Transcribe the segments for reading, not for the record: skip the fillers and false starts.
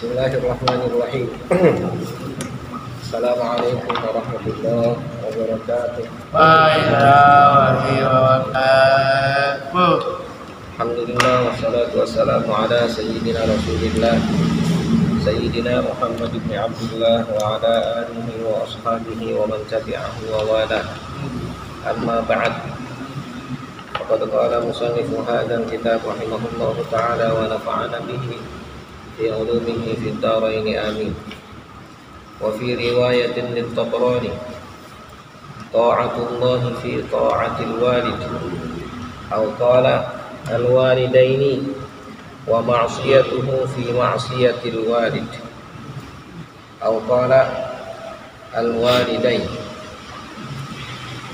Bismillahirrahmanirrahim. Assalamualaikum warahmatullahi wabarakatuh. Alhamdulillah wassalatu wassalamu ala sayyidina Rasulillah Sayyidina Muhammad ibn Abdullah wa ala alihi wa ashabihi wa man tabi'ahu wa wala. Amma ba'd. Faqad qala musannifu hadzal kitab rahimahullahu ta'ala wa nafa'ana bihi fi ulumihi fid dharain amin. Wa fi riwayatin lit-Tabrani ta'atullahi fi ta'atil walid aw qala al-walidaini wa ma'siyatuhu fi ma'siyatil walid aw qala al-walidain.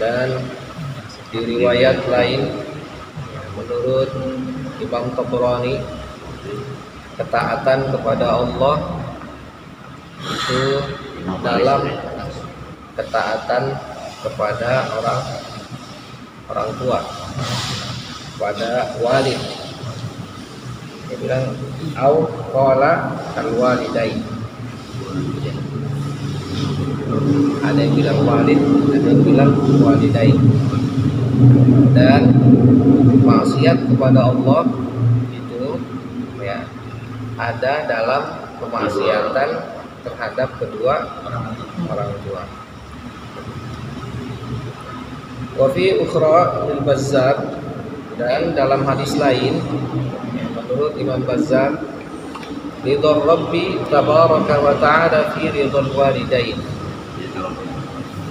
Dan di riwayat lain menurut Imam Tabrani, ketaatan kepada Allah itu dalam ketaatan kepada orang tua, pada walid. Dia bilang au qala al walidain. Ada yang bilang walid, ada yang bilang walidain. Dan maksiat kepada Allah itu ya ada dalam kemaksiatan terhadap kedua orang tua. Wa fi ukhra al-Bazzar, dan dalam hadis lain menurut Imam Bazzar, ridha Rabbi tabaraka wa ta'ala fi ridhal walidain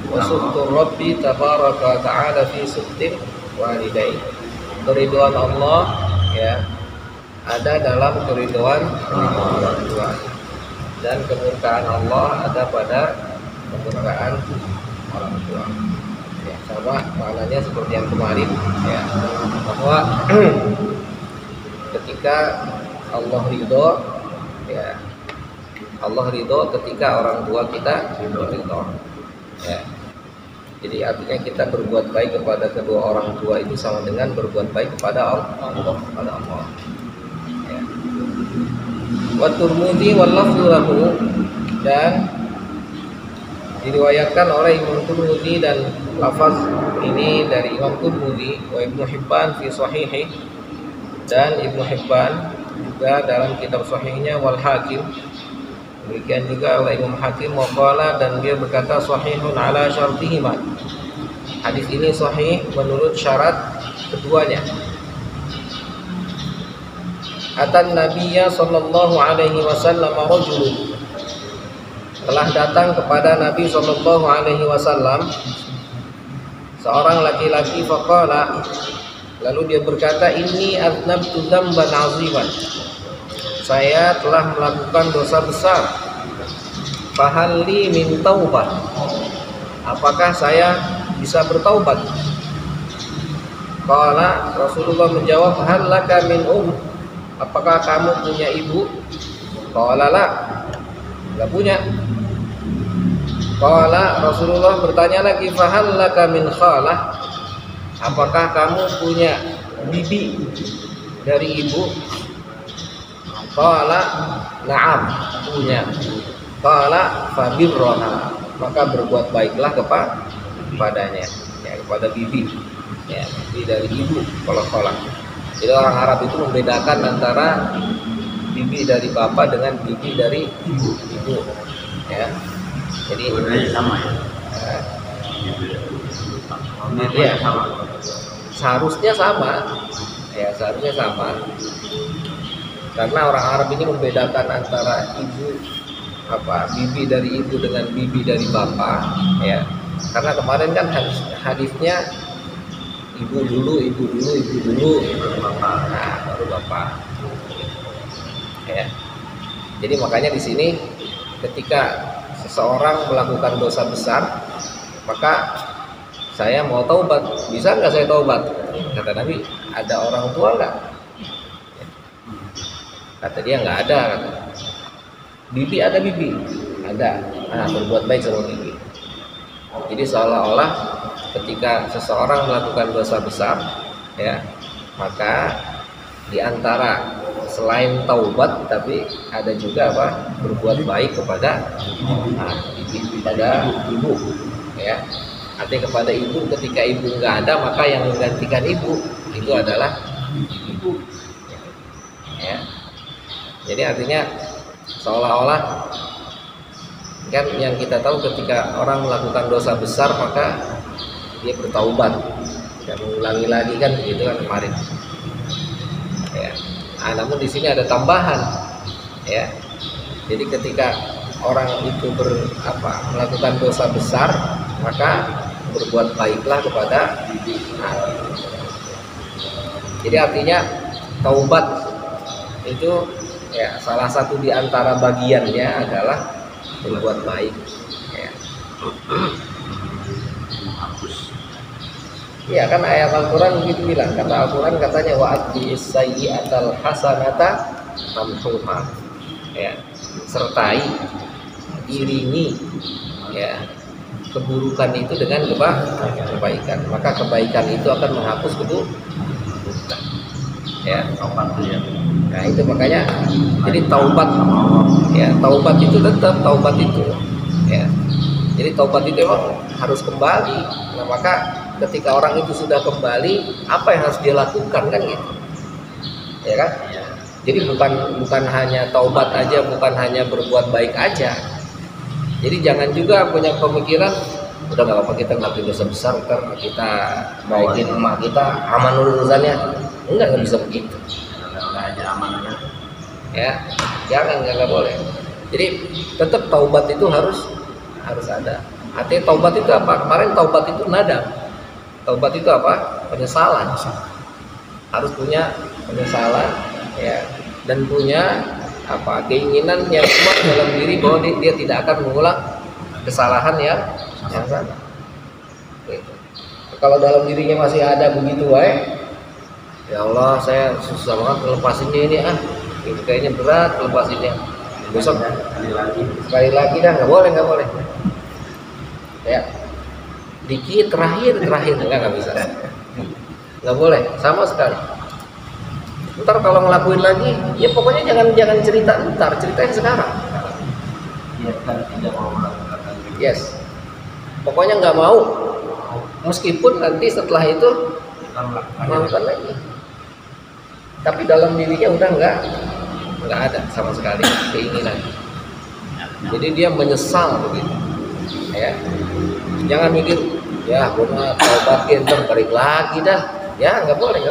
wa sukhtur Rabbi tabaraka wa ta'ala fi sukhtil walidain. Keridhaan Allah ya ada dalam keridhaan orang tua, dan kemurkaan Allah ada pada kemurkaan orang tua. Ya, sama maknanya seperti yang kemarin ya, bahwa ketika Allah ridho ya, Allah ridho ketika orang tua kita ridho ya. Jadi artinya kita berbuat baik kepada kedua orang tua itu sama dengan berbuat baik kepada Allah, ya. Wa Tirmidzi wal lafzu lahu, dan diriwayatkan oleh Imam Tirmidzi, dan lafaz ini dari Imam Tirmidzi, wa Ibnu Hibban fi sahihi, dan Ibnu Hibban juga dalam kitab sahihnya, wal Hakim, demikian juga oleh Imam Hakim, waqala, dan dia berkata sahihun ala syartihima. Hadis ini sahih menurut syarat keduanya. Atan Nabiyya sallallahu alaihi wasallam rajulun, telah datang kepada Nabi sallallahu alaihi wasallam seorang laki-laki, faqala, lalu dia berkata, inni aznabtu dzamban 'aziman, saya telah melakukan dosa besar, fahal li min taubah, apakah saya bisa bertaubat? Qala, Rasulullah menjawab, hal laka min apakah kamu punya ibu? Qala la, enggak punya. Qala, Rasulullah bertanya lagi, fahal laka min khalah, apakah kamu punya bibi dari ibu? Qala na'am, punya. Qala fabirroha, maka berbuat baiklah kepadanya ya, kepada bibi ya, bibi dari ibu. Kalau jadi orang Arab itu membedakan antara bibi dari bapak dengan bibi dari ibu ya. Jadi sama ya, seharusnya sama ya, seharusnya sama. Karena orang Arab ini membedakan antara bibi dari ibu dengan bibi dari bapak ya. Karena kemarin kan hadisnya ibu dulu, nah baru bapak ya. Jadi makanya di sini ketika seseorang melakukan dosa besar, maka saya mau taubat, bisa nggak saya taubat? Kata Nabi, ada orang tua nggak? Kata dia nggak ada. Kata. Bibi ada, nah berbuat baik sama bibi. Jadi seolah-olah ketika seseorang melakukan dosa besar ya, maka di antara selain taubat tapi ada juga apa? Berbuat baik kepada ibu, ya. Artinya kepada ibu, ketika ibu nggak ada maka yang menggantikan ibu itu adalah ibu, ya. Jadi artinya seolah-olah kan yang kita tahu ketika orang melakukan dosa besar maka dia bertaubat, tidak mengulangi lagi, kan begitu kan kemarin, ya. Nah, namun di sini ada tambahan, ya. Jadi ketika orang itu melakukan dosa besar maka berbuat baiklah kepada jadi artinya taubat itu, ya, salah satu di antara bagiannya adalah berbuat baik, ya. Ya kan ayat Al-Quran begitu bilang, kata Al-Quran katanya wa'atbi'is sayyi'atal hasanata tamhuha, ya, sertai, iringi, ya, keburukan itu dengan kebaikan, maka kebaikan itu akan menghapus keburukan, ya. Nah itu makanya jadi taubat, ya, taubat itu tetap taubat itu, ya. Jadi taubat itu memang harus kembali. Nah maka ketika orang itu sudah kembali, apa yang harus dia lakukan, kan gitu, ya kan? Jadi bukan hanya taubat aja, bukan hanya berbuat baik aja. Jadi jangan juga punya pemikiran udah nggak apa-apa kita ngelakuin dosa besar, ntar kita baikin emak kita, aman urusannya. Nggak bisa begitu. Aja amannya. Ya, jangan, nggak boleh. Jadi tetap taubat itu harus ada. Artinya taubat itu apa? Kemarin taubat itu nadam. Taubat itu apa? Penyesalan. Harus punya penyesalan, ya, dan punya keinginan yang kuat dalam diri bahwa dia tidak akan mengulang kesalahan yang sama. Gitu. Kalau dalam dirinya masih ada begitu, ya Allah saya susah banget ngelepasinnya ini, ini kayaknya berat ngelepasinnya, besok sekali lagi dah, nggak boleh, ya, dikit terakhir nggak bisa, nggak boleh sama sekali. Ntar kalau ngelakuin lagi, ya pokoknya jangan cerita ntar, ceritain sekarang. Yes, pokoknya nggak mau, meskipun nanti setelah itu melakukan lagi, tapi dalam dirinya udah nggak ada sama sekali keinginan. Jadi dia menyesal begitu, ya. Jangan mikir ya gue mah taubatin ntar balik lagi dah, ya nggak boleh.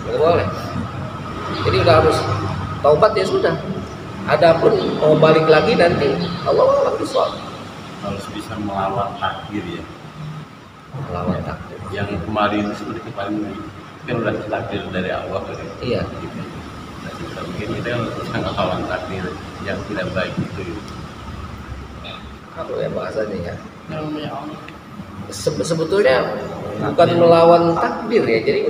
Nggak boleh. Jadi udah harus taubat, ya sudah. Adapun mau balik lagi nanti Allah bisawab. Harus bisa melawan takdir, ya. Melawan takdir. Yang kemarin seperti kemarin kan udah takdir dari Allah, kan? Iya. Nah, mungkin kita kan bisa melawan takdir yang tidak baik itu. Kalau yang bahasanya ya. Sebetulnya bukan melawan takdir, ya. Jadi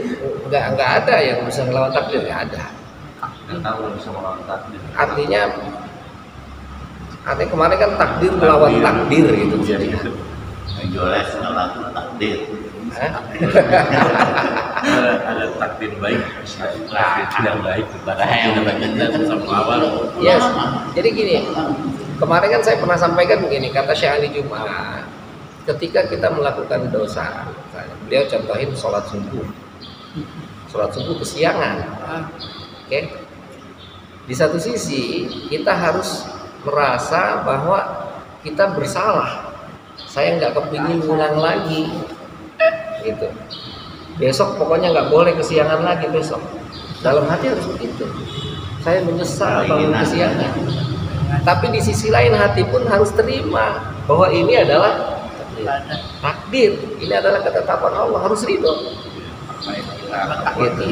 nggak ada yang bisa melawan takdir, nggak ada. Nggak tahu yang bisa melawan takdir. Artinya kemarin kan takdir melawan takdir gitu. Jadi Joles melawan takdir. Ada takdir baik, takdir tidak baik, kita bisa melawan. Yes. Jadi gini, kemarin kan saya pernah sampaikan begini, kata Syekh Ali Jumat, ketika kita melakukan dosa, misalnya, beliau contohin sholat subuh kesiangan, oke? Di satu sisi kita harus merasa bahwa kita bersalah, saya nggak kepingin ngulang lagi, gitu. Besok pokoknya nggak boleh kesiangan lagi besok. Dalam hati harus begitu. Saya menyesal bangun kesiangan. Tapi di sisi lain hati pun harus terima bahwa ini adalah takdir. Ini adalah ketetapan Allah, harus ridho. Gitu.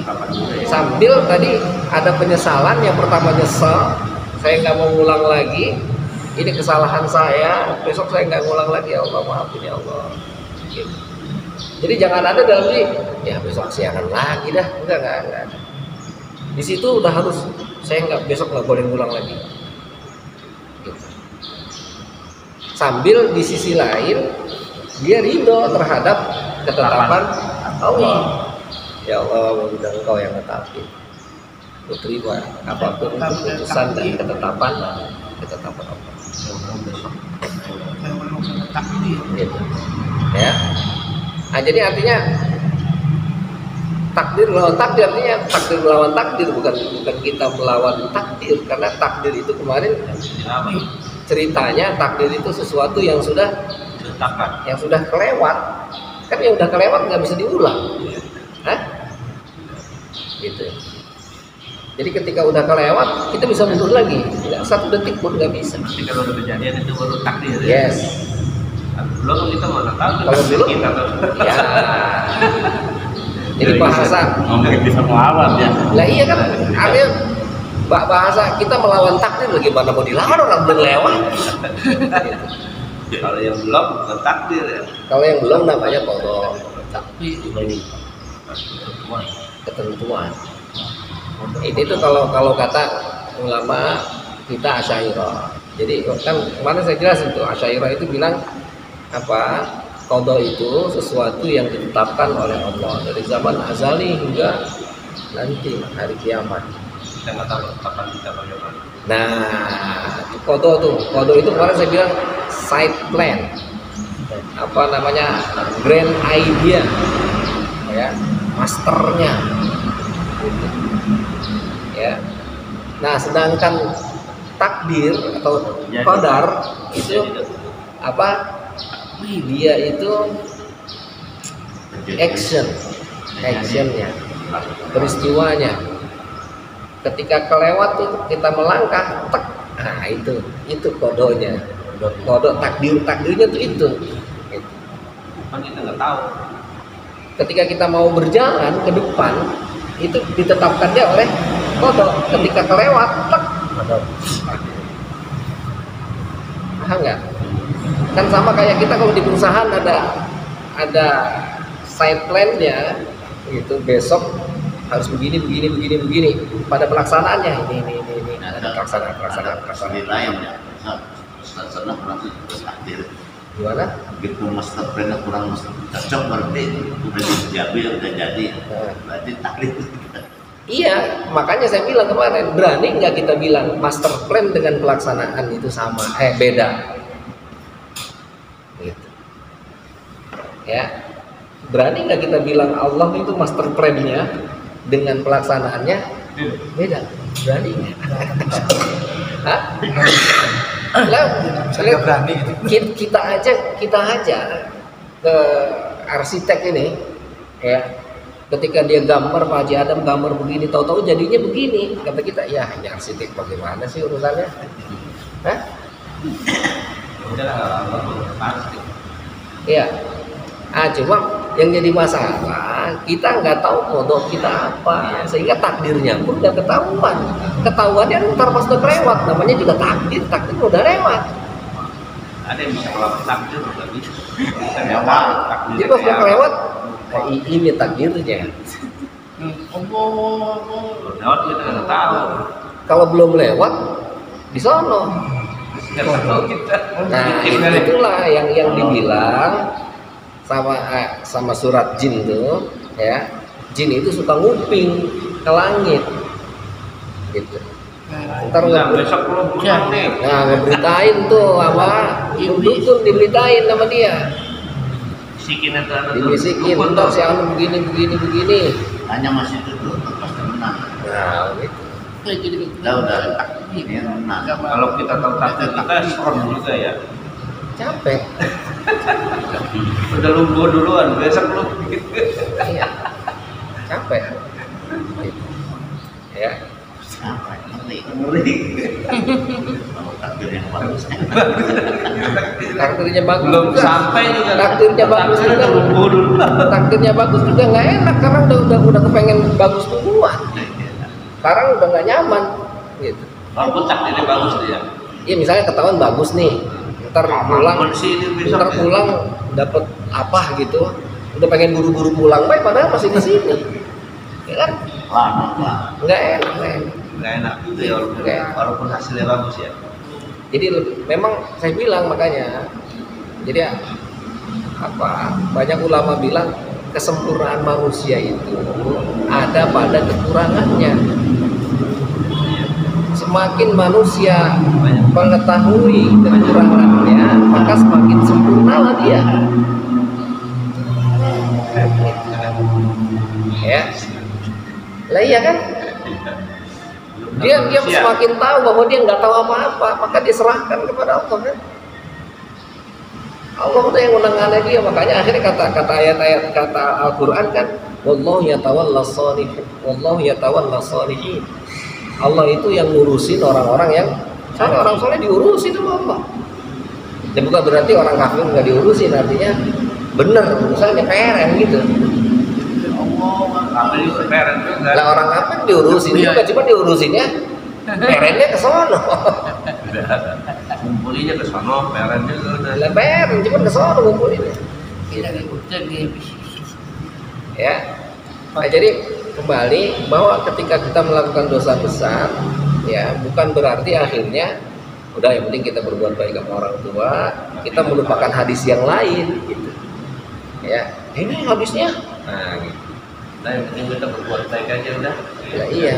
Sambil tadi ada penyesalan. Yang pertama nyesal, saya nggak mau ngulang lagi. Ini kesalahan saya. Besok saya nggak ngulang lagi. Ya Allah, maafin ya Allah. Gitu. Jadi jangan ada dalam diri, ya besok kesiangan lagi dah, enggak ada. Di situ udah harus, saya besok nggak boleh ngulang lagi. Gitu. Sambil di sisi lain dia ridho terhadap ketetapan Allah. Ya Allah, mudah Engkau yang netapin. terima apapun keputusan dan ketetapan Allah. Gitu. Ya. Nah, jadi artinya takdir melawan takdir, artinya takdir melawan takdir, bukan kita melawan takdir, karena takdir itu kemarin ceritanya takdir itu sesuatu yang sudah kelewat, kan yang udah kelewat nggak bisa diulang. Hah? Gitu. Jadi ketika udah kelewat kita bisa mundur lagi, nggak 1 detik pun nggak bisa. Tapi kalau udah kejadian itu baru takdir. Yes. Belum kita mana tahu kalau belum kita tuh. Ya. Jadi bahasa nggak bisa melawan ya. lah iya kan, artinya bahasa kita melawan takdir, bagaimana mau dilawan orang belum lewat. Kalau yang belum bukan takdir ya. Kalau yang belum namanya qada, Tapi ketentuan. Ini tuh kalau kata ulama kita Asy'ariyah. Jadi kan kemarin saya jelasin tuh, Asy'ariyah itu bilang apa? Qada itu sesuatu yang ditetapkan oleh Allah dari zaman azali hingga nanti hari kiamat. kita nggak tahu kapan kita bagaimana. Nah, qada itu kemarin saya bilang side plan. Apa namanya? Grand idea. Ya, masternya. Gitu. Ya. Nah, sedangkan takdir atau qadar itu apa? Dia itu actionnya, peristiwanya. Ketika kelewat tuh kita melangkah, tek, nah itu kodonya, kodok takdirnya tuh itu. Kan kita nggak tahu. Ketika kita mau berjalan ke depan, itu ditetapkannya oleh kodok. Ketika kelewat, tek, paham nggak? Kan sama kayak kita kalau di perusahaan ada side plan-nya gitu, besok harus begini. Pada pelaksanaannya ini ada pelaksanaan. Lain ya. Sana kurang takdir. Gimana? Begitu master plan kurang cocok berarti udah jadi. Berarti takdir. Iya, makanya saya bilang kemarin, berani nggak kita bilang master plan dengan pelaksanaan itu sama, beda. Gitu. Ya, berani nggak kita bilang Allah itu master plan-nya dengan pelaksanaannya beda? Berani nggak? Hah? Lah, berani. kita aja ke arsitek ini, ya. Ketika dia gambar Pak Haji Adam gambar begini, tahu-tahu jadinya begini, kata kita, ya ini arsitek bagaimana sih urusannya? Hah? Iya. Cuma yang jadi masalah kita nggak tahu kodok kita apa, sehingga takdirnya pun nggak ketahuan. Ketahuannya ntar pas udah kelewat, namanya juga takdir udah lewat. Ada yang bisa melawan takdir nggak bisa. Jadi pas udah kelewat, ini takdirnya. Lewat kita nggak tahu. Kalau belum lewat, di sono. Nah, itulah yang dibilang sama surat jin tuh, ya. Jin itu suka nguping ke langit, gitu. Ntar besok belum pulang nih. Nah, ngeberitain tuh apa? Dukun diberitain sama dia. Dibisikin, ntar si anu begini. Hanya masih duduk pasti menang. Nah, gitu. Udah ini menang. Kalau kita tahu takdir kita strong juga ya. Capek. Udah lumpuh duluan, besok lu. Iya. Capek. Gitu. Ya. Ngeri. Kalau takdir yang bagus. Takdirnya bagus. Belum juga. sampai juga. Takdirnya bagus juga. Lumpuh dulu. Takdirnya bagus juga nggak enak karena udah kepengen bagus duluan. Sekarang udah nggak nyaman, gitu. Walaupun takdirnya bagus dia. Iya, misalnya ketahuan bagus nih, ntar pulang dapat apa gitu, udah pengen buru-buru pulang, baik padahal masih di sini, ya kan? Lama. Nggak enak. Nggak enak gitu ya walaupun hasilnya bagus ya. Jadi memang saya bilang makanya, jadi banyak ulama bilang kesempurnaan manusia itu ada pada kekurangannya. semakin manusia mengetahui kekurangannya, maka semakin sempurnalah dia. Ya, lah iya kan? Dia semakin tahu bahwa dia nggak tahu apa-apa, maka dia serahkan kepada Allah kan. Allah udah yang menangani dia, makanya akhirnya kata ayat-ayat kata Al-Quran kan, wallahu yatawallas shalihin, wallahu yatawallas shalihin. Allah itu yang ngurusin orang-orang yang saleh, orang saleh diurusin sama Allah. Dan bukan berarti orang kafir nggak diurusin, artinya bener urusannya peren gitu. Lah orang kafir diurusin juga, cuma diurusinnya perennya ke sono. Ngumpulinnya ke sono, peren juga udah. Lah peren cuma ke sono ngumpulinnya. Ya. Nah, jadi kembali bahwa ketika kita melakukan dosa besar, ya bukan berarti akhirnya udah yang penting kita berbuat baik sama orang tua, kita melupakan hadis yang lain gitu. Ya, ini hadisnya. Nah, gitu. Nah, yang penting kita berbuat baik aja udah. Nah, iya.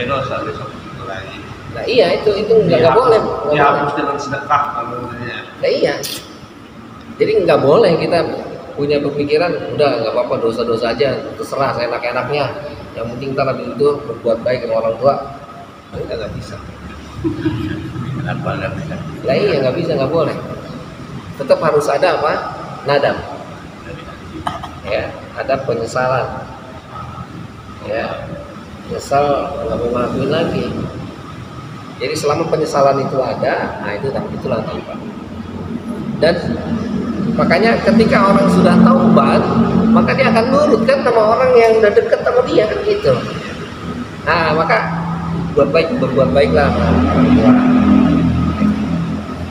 Dosa besok lagi. Nah, iya itu nggak boleh. Dihapus dengan sedekah namanya. Nah, iya. Jadi nggak boleh kita punya pemikiran udah nggak apa-apa dosa-dosa aja terserah saya enak-enaknya. Yang penting ntar habis itu berbuat baik sama orang tua. Nggak bisa. Kenapa nggak bisa? Lah iya nggak bisa, nggak boleh. Tetap harus ada apa? Nadam. Ya, ada penyesalan. Ya, nyesal nggak mau ngelakuin lagi. Jadi selama penyesalan itu ada, nah itulah taubat. Dan makanya ketika orang sudah taubat, maka dia akan nurut kan sama orang yang udah deket sama dia kan gitu. Nah maka berbuat baiklah sama orang tua,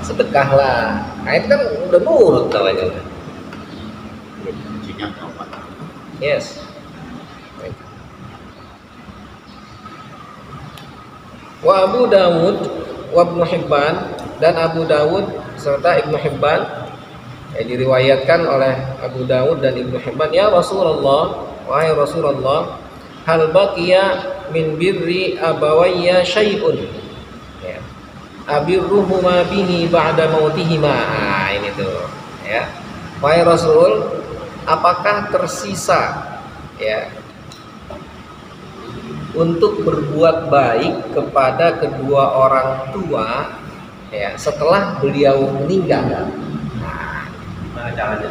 sedekahlah. Nah itu kan udah nurut namanya. Kuncinya taubat. Yes. Wa Abu Dawud wa Ibnu Hibban, dan Abu Dawud serta Ibnu Hibban, diriwayatkan oleh Abu Dawud dan Ibnu Hibban, ya Rasulullah, wahai Rasulullah, hal baqiya min birri abawayya syai'un, ya, abirruhuma bihi ba'da mautihima. Nah, ini tuh ya, wahai Rasul, apakah tersisa ya untuk berbuat baik kepada kedua orang tua ya setelah beliau meninggal? Nah, Gimana caranya?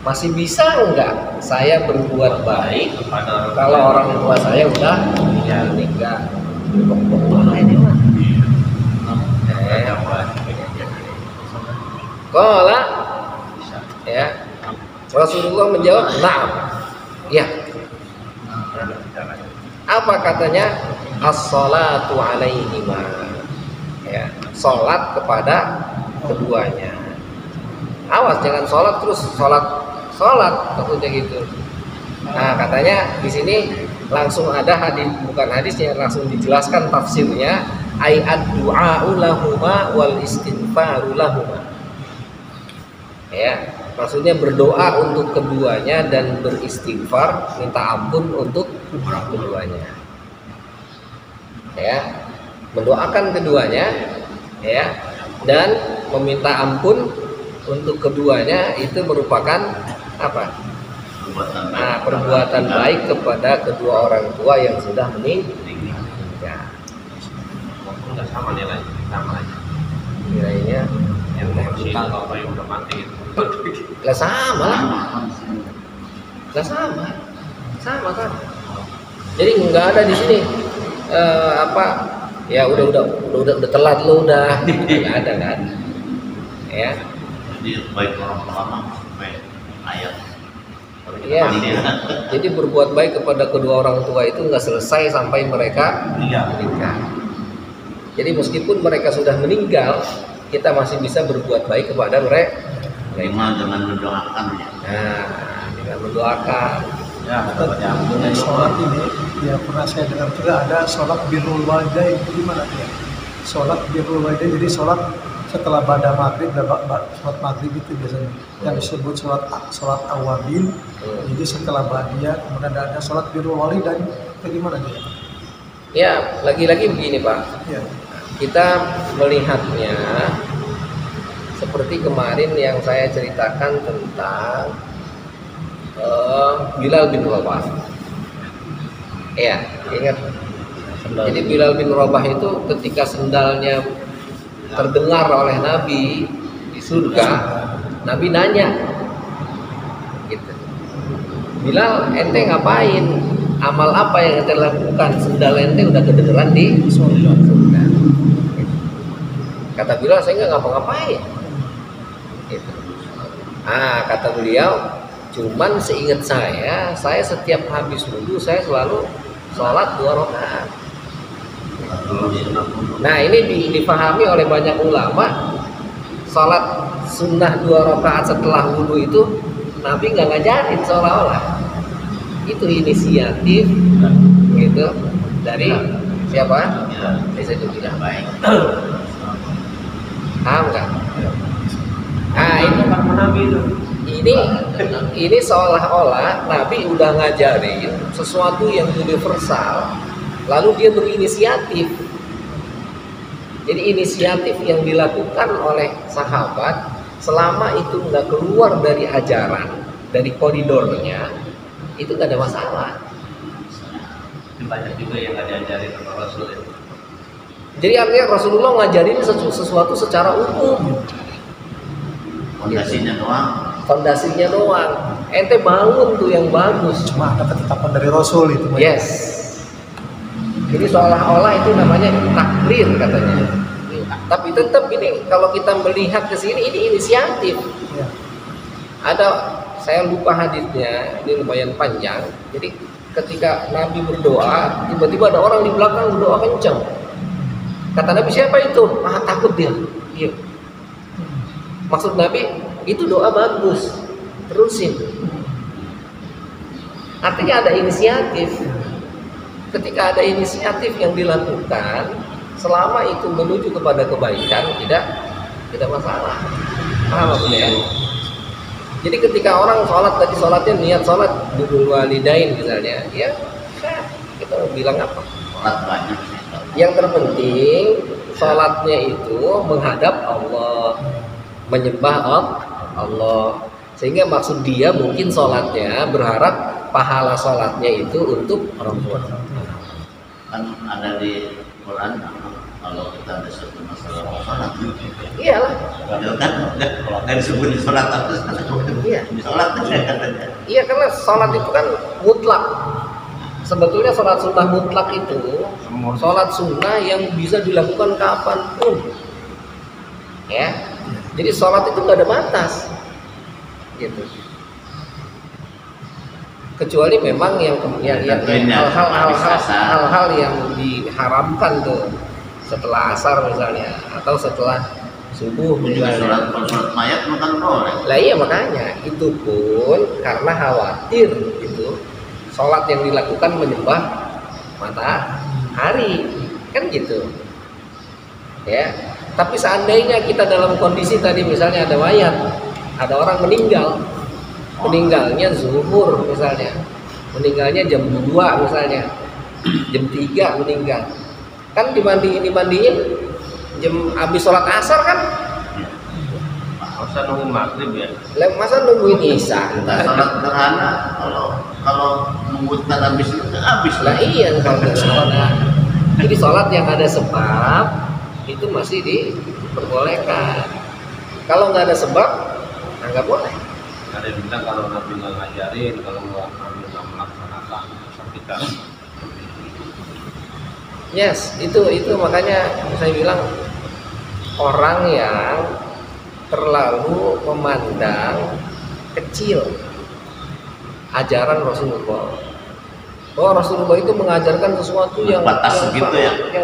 masih bisa enggak saya berbuat baik Kepada kalau orang tua saya udah meninggal? Wah, ini mah. Qala ya, Rasulullah menjawab, "Na'am." Ya. Apa katanya? As-salatu alaihima. Ya, salat kepada keduanya. Awas jangan salat terus salat tentunya gitu. Nah, katanya di sini langsung ada hadis, bukan hadisnya, langsung dijelaskan tafsirnya, ai ad-du'a'u lahuma wal istighfaru lahuma. Ya, maksudnya berdoa untuk keduanya dan beristighfar, minta ampun untuk keduanya. Ya, mendoakan keduanya ya, dan meminta ampun untuk keduanya itu merupakan apa? Nah, perbuatan baik kepada kedua orang tua yang sudah meninggal. Walaupun nggak sama nilai, sama aja. Nilainya Yang masih apa yang udah mati itu. lah sama kan. Jadi nggak ada di sini apa ya udah telat lo udah nggak ada kan ya. Jadi baik orang pertama sampai ayat. Iya. Jadi berbuat baik kepada kedua orang tua itu nggak selesai sampai mereka meninggal. Jadi meskipun mereka sudah meninggal, kita masih bisa berbuat baik kepada mereka. Bagaimana dengan mendoakan ya? Nah, dengan mendoakan. Ya, dapatnya ampun. Sholat ini ya pernah saya dengar juga ada sholat birrul walidain. Gimana ya? Sholat birrul walidain, jadi sholat setelah ba'da maghrib, sholat maghrib itu biasanya yang disebut sholat awabin. Jadi setelah ba'diyah kemudian ada sholat birrul walidain. Itu gimana dia? Ya, lagi-lagi begini Pak. Ya. kita melihatnya seperti kemarin yang saya ceritakan tentang Bilal bin Rabah. Ya, ingat. Jadi Bilal bin Rabah itu ketika sendalnya terdengar oleh Nabi di surga, Nabi nanya, gitu. Bilal, ente ngapain? Amal apa yang ente lakukan? Sendal ente udah kedengeran di surga. Kata Bilal, saya nggak ngapa-ngapain. Gitu. Kata beliau, cuman seingat saya setiap habis wudu saya selalu sholat 2 rakaat. Nah, ini dipahami oleh banyak ulama, sholat sunnah 2 rakaat setelah wudu itu Nabi nggak ngajarin, seolah-olah itu inisiatif gitu dari siapa? Dari Sayyidina baik. Paham nggak? Ini seolah-olah Nabi udah ngajarin sesuatu yang universal, lalu dia berinisiatif. Jadi inisiatif yang dilakukan oleh sahabat selama itu nggak keluar dari ajaran, dari koridornya, itu nggak ada masalah. Banyak juga yang nggak diajarin sama Rasul. Jadi artinya Rasulullah ngajarin sesuatu secara umum. Fondasinya doang. Ente bangun tuh yang bagus. Cuma ada ketetapan dari Rasul itu. Yes. Jadi seolah-olah itu namanya takrir katanya. Tapi tetap ini kalau kita melihat ke sini ini inisiatif. Ya. Ada, saya lupa hadisnya, ini lumayan panjang. Jadi ketika Nabi berdoa, tiba-tiba ada orang di belakang berdoa kencang. Kata Nabi, siapa itu? Takut dia. Iya. Maksud Nabi, itu doa bagus, terusin. Artinya ada inisiatif. Ketika ada inisiatif yang dilakukan, selama itu menuju kepada kebaikan, tidak masalah. Paham maksudnya? Jadi ketika orang sholat, tadi sholatnya niat sholat birrul walidain misalnya, ya kita mau bilang apa? Sholat banyak sih. Yang terpenting sholatnya itu menghadap Allah, menyembah Allah, sehingga maksud dia mungkin sholatnya berharap pahala sholatnya itu untuk orang tua. Kan ada di Quran kalau kita ada suatu masalah sholat, Iyalah. ya kan nggak disebut sholat terus. Iya. Sholat katanya. Iya, karena sholat itu kan mutlak. Sebetulnya sholat sunnah mutlak itu sholat sunnah yang bisa dilakukan kapanpun. Ya. Jadi sholat itu nggak ada batas, gitu. Kecuali memang yang hal-hal yang diharamkan tuh setelah asar misalnya atau setelah subuh misalnya. Sholat mayat bukan boleh. Lah iya, makanya itu pun karena khawatir gitu. Sholat yang dilakukan menyembah matahari kan gitu. Ya. Tapi seandainya kita dalam kondisi tadi misalnya ada mayat, ada orang meninggalnya zuhur misalnya, meninggalnya jam 2 misalnya, jam 3 meninggal, kan dimandiin jam habis sholat asar kan? Masa nunggu maghrib ya? Masa nungguin isya? Sholat gerhana kalau nunggu habis itu habis lah. Iya, kalau gerhana. Jadi sholat yang ada sebab itu masih diperbolehkan. Kalau nggak ada sebab, nggak boleh. Ada yang bilang kalau Nabi nggak ngajarin, kalau Nabi nggak melaksanakan, kita. Yes, itu makanya saya bilang orang yang terlalu memandang kecil ajaran Rasulullah. Bahwa Rasulullah itu mengajarkan sesuatu yang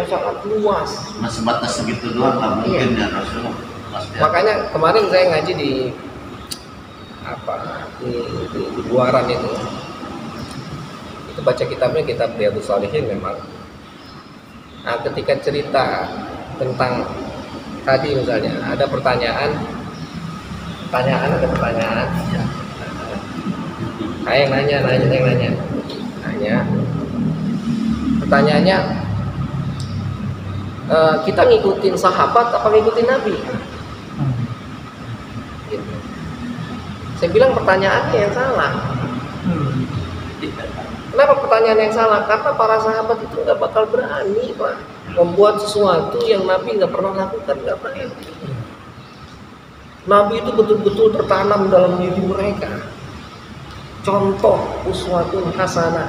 sangat luas. Masih batas segitu doang nggak mungkin ya Rasulullah. Makanya kemarin saya ngaji di Buaran itu baca kitabnya, kitab Riyadhus Shalihin memang. Nah, ketika cerita tentang tadi misalnya ada pertanyaan. Saya yang nanya. Pertanyaannya, kita ngikutin sahabat apa ngikutin Nabi? Gitu. Saya bilang pertanyaannya yang salah. Kenapa pertanyaan yang salah? Karena para sahabat itu nggak bakal berani, Pak, membuat sesuatu yang Nabi nggak pernah lakukan, nggak berani. Nabi itu betul-betul tertanam dalam diri mereka. Contoh uswatun hasanah.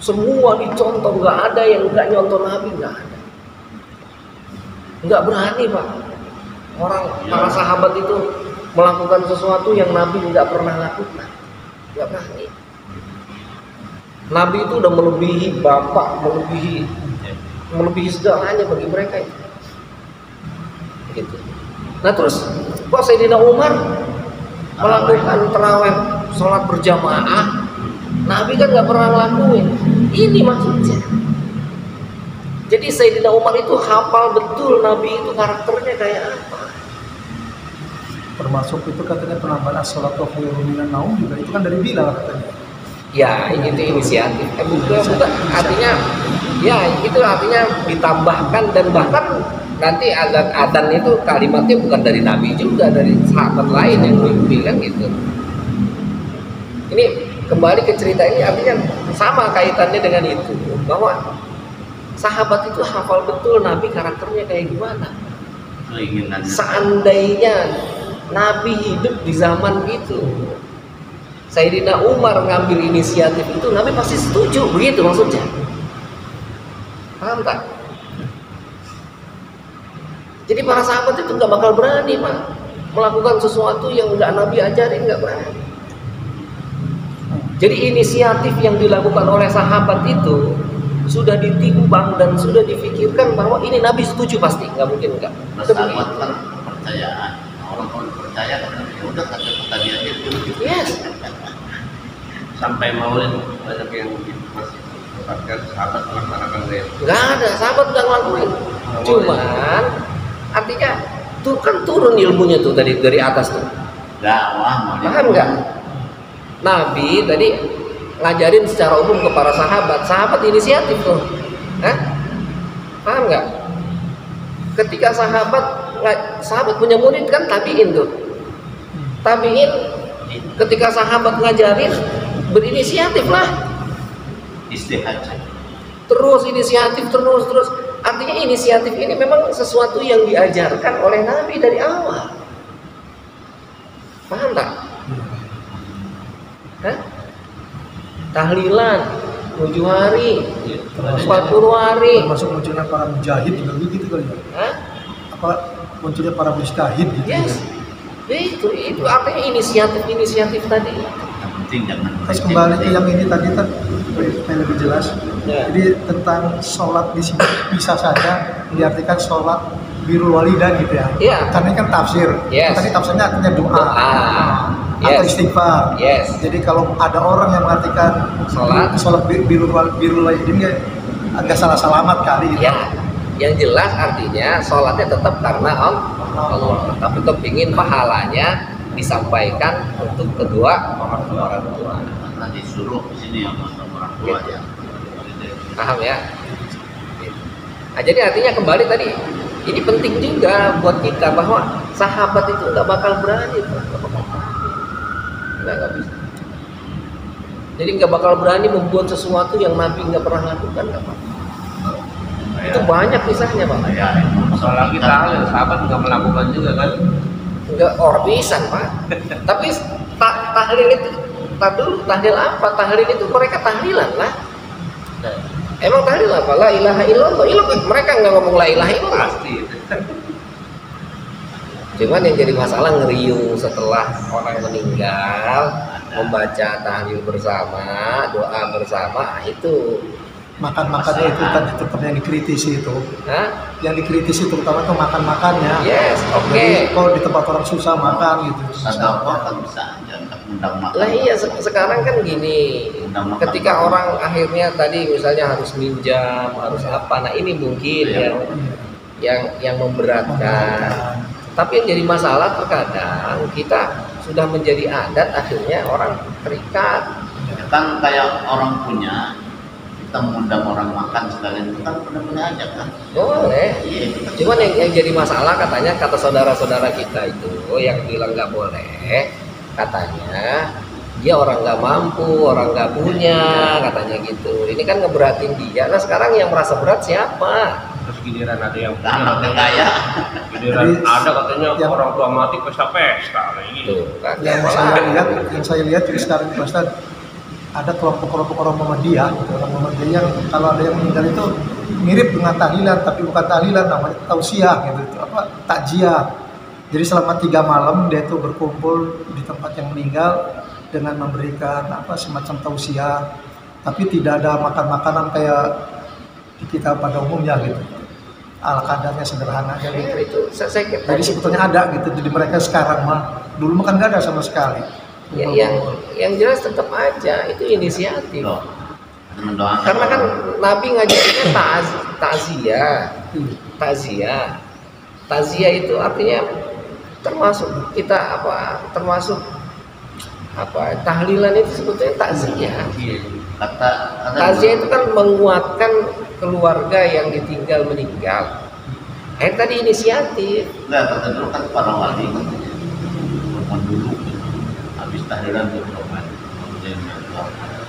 Semua dicontoh, nggak ada yang nggak nyontoh Nabi, nggak ada. Nggak berani, Pak. Para sahabat itu melakukan sesuatu yang Nabi nggak pernah lakukan, nggak berani. Nabi itu udah melebihi bapak, melebihi segalanya bagi mereka itu. Gitu. Nah terus, kok Sayyidina Umar melakukan tarawih, sholat berjamaah, Nabi kan nggak pernah ngelakuin. Ini maksudnya. Jadi Sayyidina Umar itu hafal betul Nabi itu karakternya kayak apa. Termasuk itu katanya penambahan sholat khairun minan naum juga itu kan dari Bilal katanya. Ya, itu inisiatif. Bukan, artinya, ya itu artinya ditambahkan dan bahkan nanti adzan itu kalimatnya bukan dari Nabi juga, dari sahabat lain yang bilang gitu. Ini kembali ke cerita ini artinya sama kaitannya dengan itu, bahwa sahabat itu hafal betul Nabi karakternya kayak gimana. Seandainya Nabi hidup di zaman itu, Sayyidina Umar ngambil inisiatif itu, Nabi pasti setuju, begitu maksudnya. Paham tak? Jadi para sahabat itu nggak bakal berani, Pak, melakukan sesuatu yang nggak Nabi ajarin, nggak berani. Jadi inisiatif yang dilakukan oleh sahabat itu sudah ditimbang dan sudah difikirkan bahwa ini Nabi setuju pasti, nggak mungkin enggak. Sahabat kan kepercayaan. Orang kalau percaya kan ya udah kata dia itu. Yes. Sampai maulid banyak yang masih tempatkan sahabat melaksanakan dia. Nggak ada, sahabat nggak ngelakuin. Cuman artinya tuh kan turun ilmunya tuh tadi dari atas tuh. Dakwah. Paham nggak? Nabi tadi ngajarin secara umum ke para sahabat inisiatif tuh. Paham nggak? Ketika sahabat punya murid kan tabiin tuh. Tabiin ketika sahabat ngajarin berinisiatif lah. Istihad. Terus inisiatif terus. Artinya inisiatif ini memang sesuatu yang diajarkan oleh Nabi dari awal. Paham tak? Tahlilan 7 hari, 40 hari. Termasuk munculnya para mujahid juga begitu kali ya. Apa munculnya para mujtahid gitu. Yes. Ya itu artinya inisiatif tadi. Yang penting jangan. Terus kembali ke yang ini tadi kan supaya lebih jelas. Ya. Jadi tentang sholat di sini bisa saja diartikan sholat birrul walidain gitu ya. Iya. Karena ini kan tafsir. Yes. Tadi tafsirnya artinya doa. Atau Yes. istighfar. Yes. Jadi kalau ada orang yang mengartikan sholat birrul walidain agak salah selamat kali gitu. Ya, yang jelas artinya sholatnya tetap karena Allah, tapi kepingin pahalanya disampaikan untuk kedua orang tua. Karena disuruh di sini yang orang tua ya. Paham ya? Nah, jadi artinya kembali tadi, ini penting juga buat kita bahwa sahabat itu nggak bakal berani, nggak bisa. Jadi nggak bakal berani membuat sesuatu yang Nabi nggak pernah lakukan, nggak apa. Itu banyak kisahnya, Pak. Ya, Apalagi tahlil, sahabat nggak melakukan juga kan? Nggak orbisan, Pak. Tapi tahlil itu, tahlil apa? Tahlil itu mereka tahlilan lah. Emang tahlil apa? La ilaha illallah. Mereka nggak ngomong la ilaha illallah. Pasti. Cuman yang jadi masalah ngeriung setelah orang meninggal, membaca tahlil bersama, doa bersama, itu. Makan-makannya itu kan tetap yang dikritisi itu. Hah? Yang dikritisi terutama tuh makan-makannya. Yes, oke. Jadi kalau di tempat orang susah makan gitu. Ada apa kan bisa aja undang makan. Lah iya, sekarang kan gini, Undang makan. ketika orang akhirnya tadi misalnya harus minjam, harus apa, nah ini mungkin yang memberatkan. Tapi yang jadi masalah terkadang kita sudah menjadi adat, akhirnya orang terikat. Kan kayak orang punya kita mengundang orang makan sekalian itu kan benar-benar aja kan. Boleh. Iya, itu kan Cuman yang jadi masalah katanya kata saudara-saudara kita itu yang bilang nggak boleh, katanya dia orang nggak mampu, orang nggak punya, katanya gitu. Ini kan ngeberatin dia. Nah sekarang yang merasa berat siapa? Terus giliran ada yang anak yang kaya. giliran Jadi, ada katanya yang- orang tua mati pesta-pesta kayak gitu. Tuh, kan Yang saya lihat juga sekarang di Ustaz, ada kelompok-kelompok orang Muhammadiyah, orang Muhammadiyah yang kalau ada yang meninggal itu mirip dengan tahlilan, tapi bukan tahlilan, namanya tausiah gitu, itu apa, takjiah. Jadi selama 3 malam dia itu berkumpul di tempat yang meninggal dengan memberikan apa semacam tausiah, tapi tidak ada makan-makanan kayak di kita pada umumnya gitu. Ala kadarnya sederhana aja gitu. itu saya kira Jadi sebetulnya ada gitu. Jadi mereka sekarang mah dulu mah kan nggak ada sama sekali. yang jelas tetap aja itu inisiatif. Loh, mendoakan Karena kan orang. Nabi ngajarinnya takziah. Takziah itu artinya termasuk kita termasuk tahlilan itu sebetulnya takziah. kata Takziah itu kan menguatkan keluarga yang ditinggal meninggal. Tadi inisiatif. enggak, kata dulu kan para wali katanya korban dulu habis tahlilan berkorban kemudian berdoa.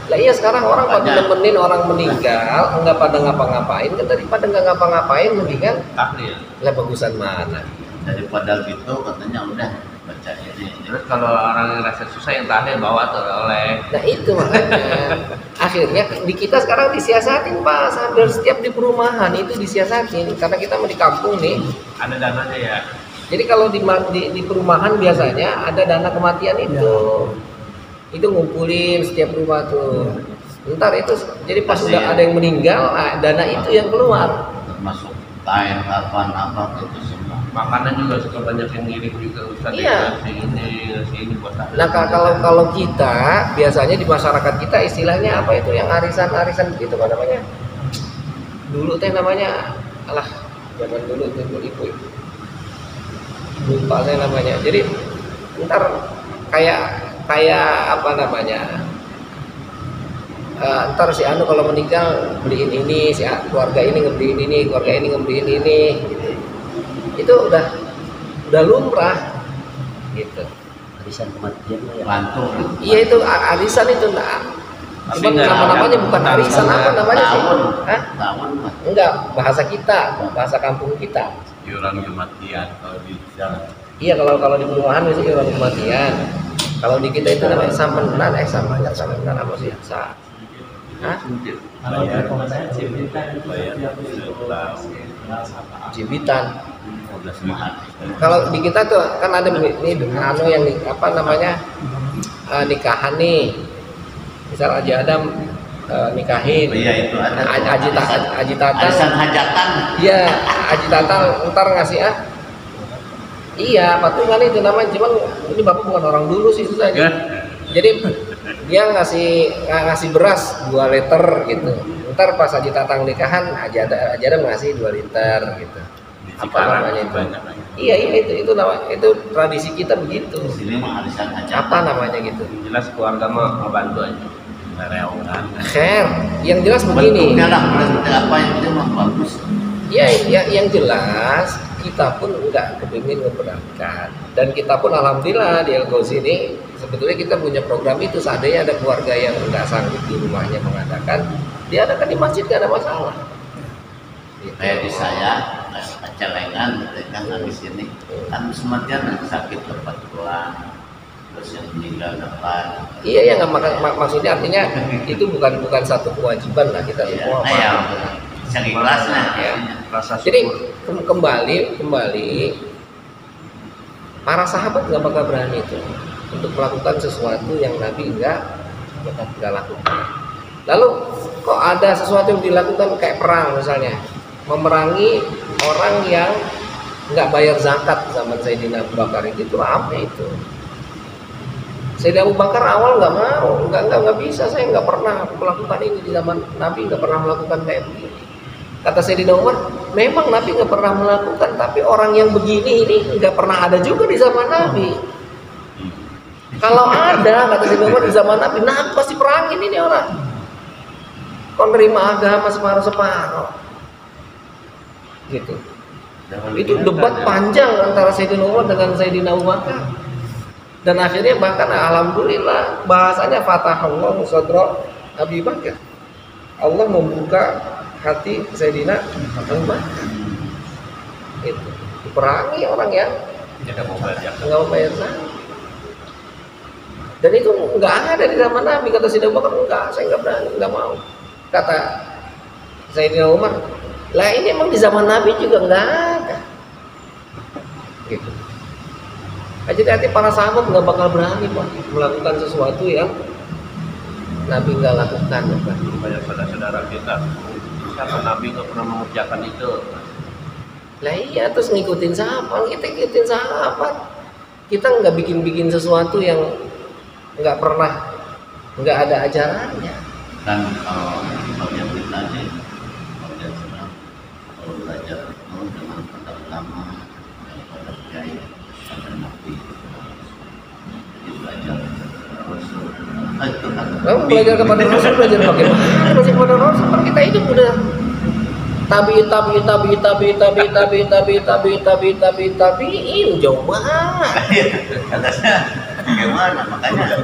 Lah iya sekarang orang pada Makanya- nemenin orang meninggal, enggak pada ngapa-ngapain kan, daripada nggak ngapa-ngapain mendingan Tahlil. lah bagusan mana. Daripada gitu katanya udah baca ini. Terus kalau orang yang rasa susah yang tahlil bawa tuh oleh Nah itu makanya akhirnya di kita sekarang disiasatin Pak, hampir setiap di perumahan itu disiasatin karena kita mau di kampung nih. ada dananya ya. Jadi kalau di perumahan biasanya ada dana kematian itu. Itu ngumpulin setiap rumah tuh. Ntar itu jadi pas Pasti udah ya. ada yang meninggal, dana itu yang keluar. Termasuk kain kapan apa itu semua. Makanan juga suka banyak yang ngirim juga Ustaz, Iya. ngasih ini buat tahlil. Nah kalau kita biasanya di masyarakat kita istilahnya apa itu yang arisan begitu apa namanya? Dulu teh namanya zaman dulu tuh ibu lupa saya namanya. Jadi ntar kayak apa namanya? Ntar si Anu kalau meninggal beliin ini, si keluarga ini ngebeliin ini, keluarga ini ngebeliin ini, gitu. Itu udah lumrah, gitu. Arisan kematian lah ya. Bantu. Iya itu arisan itu nah. Tapi Cuman nggak nama-namanya ada bukan tentang arisan apa tentang namanya sih? Tahun. Hah? Tahun Mas. Enggak, bahasa kita, bahasa kampung kita. Iuran kematian kalau di jalan. Iya kalau di perumahan biasanya orang kematian. Kalau di kita itu namanya sampenan, sampenan apa sih? Hah? Jibitan. 15 mahal. Kalau di kita tuh kan ada ini anu yang apa namanya nikahan nih. Misal Haji Adam nikahin. Iya itu ada. Haji Tatang. Arisan hajatan. Iya, Haji Tatang ntar ngasih iya patungan itu namanya, cuman ini bapak bukan orang dulu sih susah Ya. jadi dia ngasih beras 2 liter gitu, ntar pas Haji Tatang nikahan Haji Adam ngasih 2 liter gitu. Di Apa Cikarang namanya itu? banyak lagi. Iya itu nama itu tradisi kita begitu. Di sini mah arisan hajatan. Apa namanya gitu? Jelas keluarga mah ngebantu aja. Reonan. Khair. Yang jelas begini. Bentuknya lah, seperti apa yang itu mah bagus. Ya, yang jelas kita pun nggak kepingin memberatkan, dan kita pun alhamdulillah di El Gauzi ini sebetulnya kita punya program itu. Seandainya ada keluarga yang nggak sanggup di rumahnya mengadakan, diadakan di masjid nggak ada masalah. Gitu. Kayak di saya celengan gitu kan habis ini kan sematian sakit tempat tulang terus yang meninggal depan. Iya ya nggak maksudnya artinya itu bukan satu kewajiban lah kita Iya, semua. ya, segi kelasnya. Ya. Rasa Jadi syukur. kembali para sahabat nggak bakal berani itu untuk melakukan sesuatu yang Nabi nggak lakukan. Lalu kok ada sesuatu yang dilakukan kayak perang misalnya, memerangi orang yang nggak bayar zakat zaman Sayyidina Abu Bakar itu apa itu? Sayyidina Abu Bakar awal nggak mau, nggak bisa, saya nggak pernah melakukan ini di zaman Nabi, nggak pernah melakukan kayak begini. Kata Sayyidina Umar, memang Nabi nggak pernah melakukan, tapi orang yang begini ini nggak pernah ada juga di zaman Nabi. Kalau ada, kata Sayyidina Umar, di zaman Nabi pasti perangin ini orang. Kok nerima agama separuh-separuh? Gitu. Itu debat panjang antara Sayyidina Umar dengan Sayyidina Abu Bakar. Dan akhirnya bahkan alhamdulillah bahasanya fatahallahu sadra Abi Bakar. Allah membuka hati Sayyidina Abu Bakar. Itu diperangi orang yang Tidak mau belajar. nggak mau bayar zakat. Dan itu nggak ada di zaman Nabi. Kata Sayyidina Abu Bakar, enggak, saya nggak berani, nggak mau. Kata Sayyidina Umar, lah ini emang di zaman Nabi juga nggak ada. Gitu. Jadi hati para sahabat nggak bakal berani Pak melakukan sesuatu yang Nabi nggak lakukan. Pak. Banyak saudara-saudara kita, siapa Nabi nggak pernah mengerjakan itu? Lah iya, terus ngikutin sahabat, kita ngikutin sahabat. Kita nggak bikin-bikin sesuatu yang nggak pernah, nggak ada ajarannya. Kan kalau yang kita nih, kalau yang sedang kalau belajar itu dengan pada ulama, pada kiai, pada nabi, jadi belajar Rasul. Itu kan Kamu belajar kepada Rasul, belajar bagaimana? Belajar kepada Rasul, kan kita hidup udah tabiin jauh banget. katanya gimana, makanya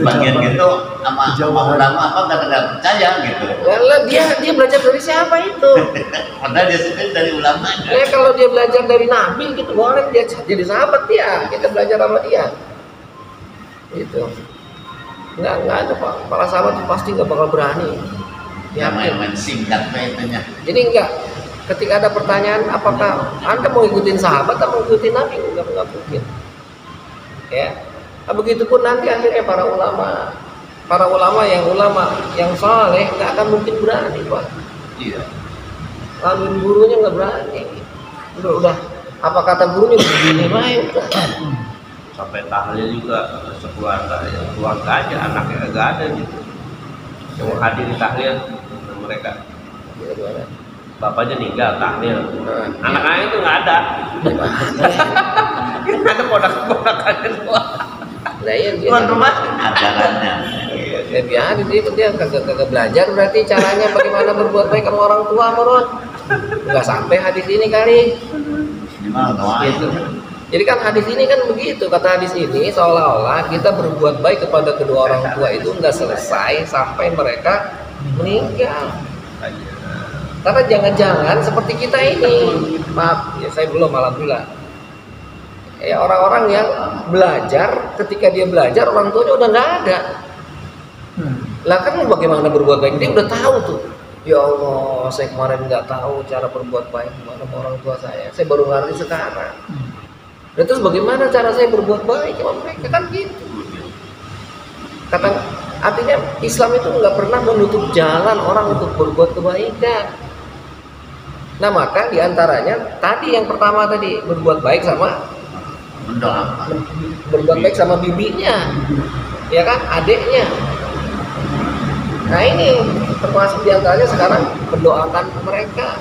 bagian gitu sama ulama apa nggak percaya gitu. Lah dia belajar dari siapa itu? Padahal dia sendiri dari ulama. Ya kalau dia belajar dari Nabi gitu boleh dia jadi sahabat dia. Kita belajar sama dia. Itu. Nggak ada Pak. Para sahabat itu pasti nggak bakal berani. Ya Yakin. main singkat itunya. Jadi enggak. Ketika ada pertanyaan, apakah Anda mau ikutin sahabat atau mau ikutin Nabi? Enggak mungkin. Ya. Nah, begitupun nanti akhirnya para ulama yang saleh nggak akan mungkin berani Pak. Iya. Lalu gurunya nggak berani. Udah apa kata gurunya begini baik. Sampai tahlil juga sekeluarga, ya keluarga aja, anaknya nggak ada gitu. Yang mau hadir di tahlil mereka, bapaknya meninggal tahlil, anak-anaknya itu nggak ada. Ada ponak-ponakannya doang. Nah iya dia. Tuan rumah ajarannya. Ya biarin dia kagak belajar berarti caranya bagaimana berbuat baik sama orang tua Morot. Nggak sampai hadis ini kali. Gimana doa Gitu. Jadi kan hadis ini kan begitu, kata hadis ini seolah-olah kita berbuat baik kepada kedua orang tua itu nggak selesai sampai mereka meninggal. Karena jangan-jangan seperti kita ini, maaf ya saya belum alhamdulillah. Ya orang-orang yang belajar, ketika dia belajar orang tuanya udah nggak ada. Lah kan bagaimana berbuat baik, dia udah tahu tuh. Ya Allah, saya kemarin nggak tahu cara berbuat baik gimana sama orang tua saya baru ngerti sekarang. Dan terus bagaimana cara saya berbuat baik sama mereka kan gitu. Artinya Islam itu nggak pernah menutup jalan orang untuk berbuat kebaikan. Nah maka diantaranya tadi yang pertama tadi berbuat baik sama mendoakan. berbuat baik sama bibinya, ya kan, adiknya. Nah ini termasuk diantaranya sekarang mendoakan mereka.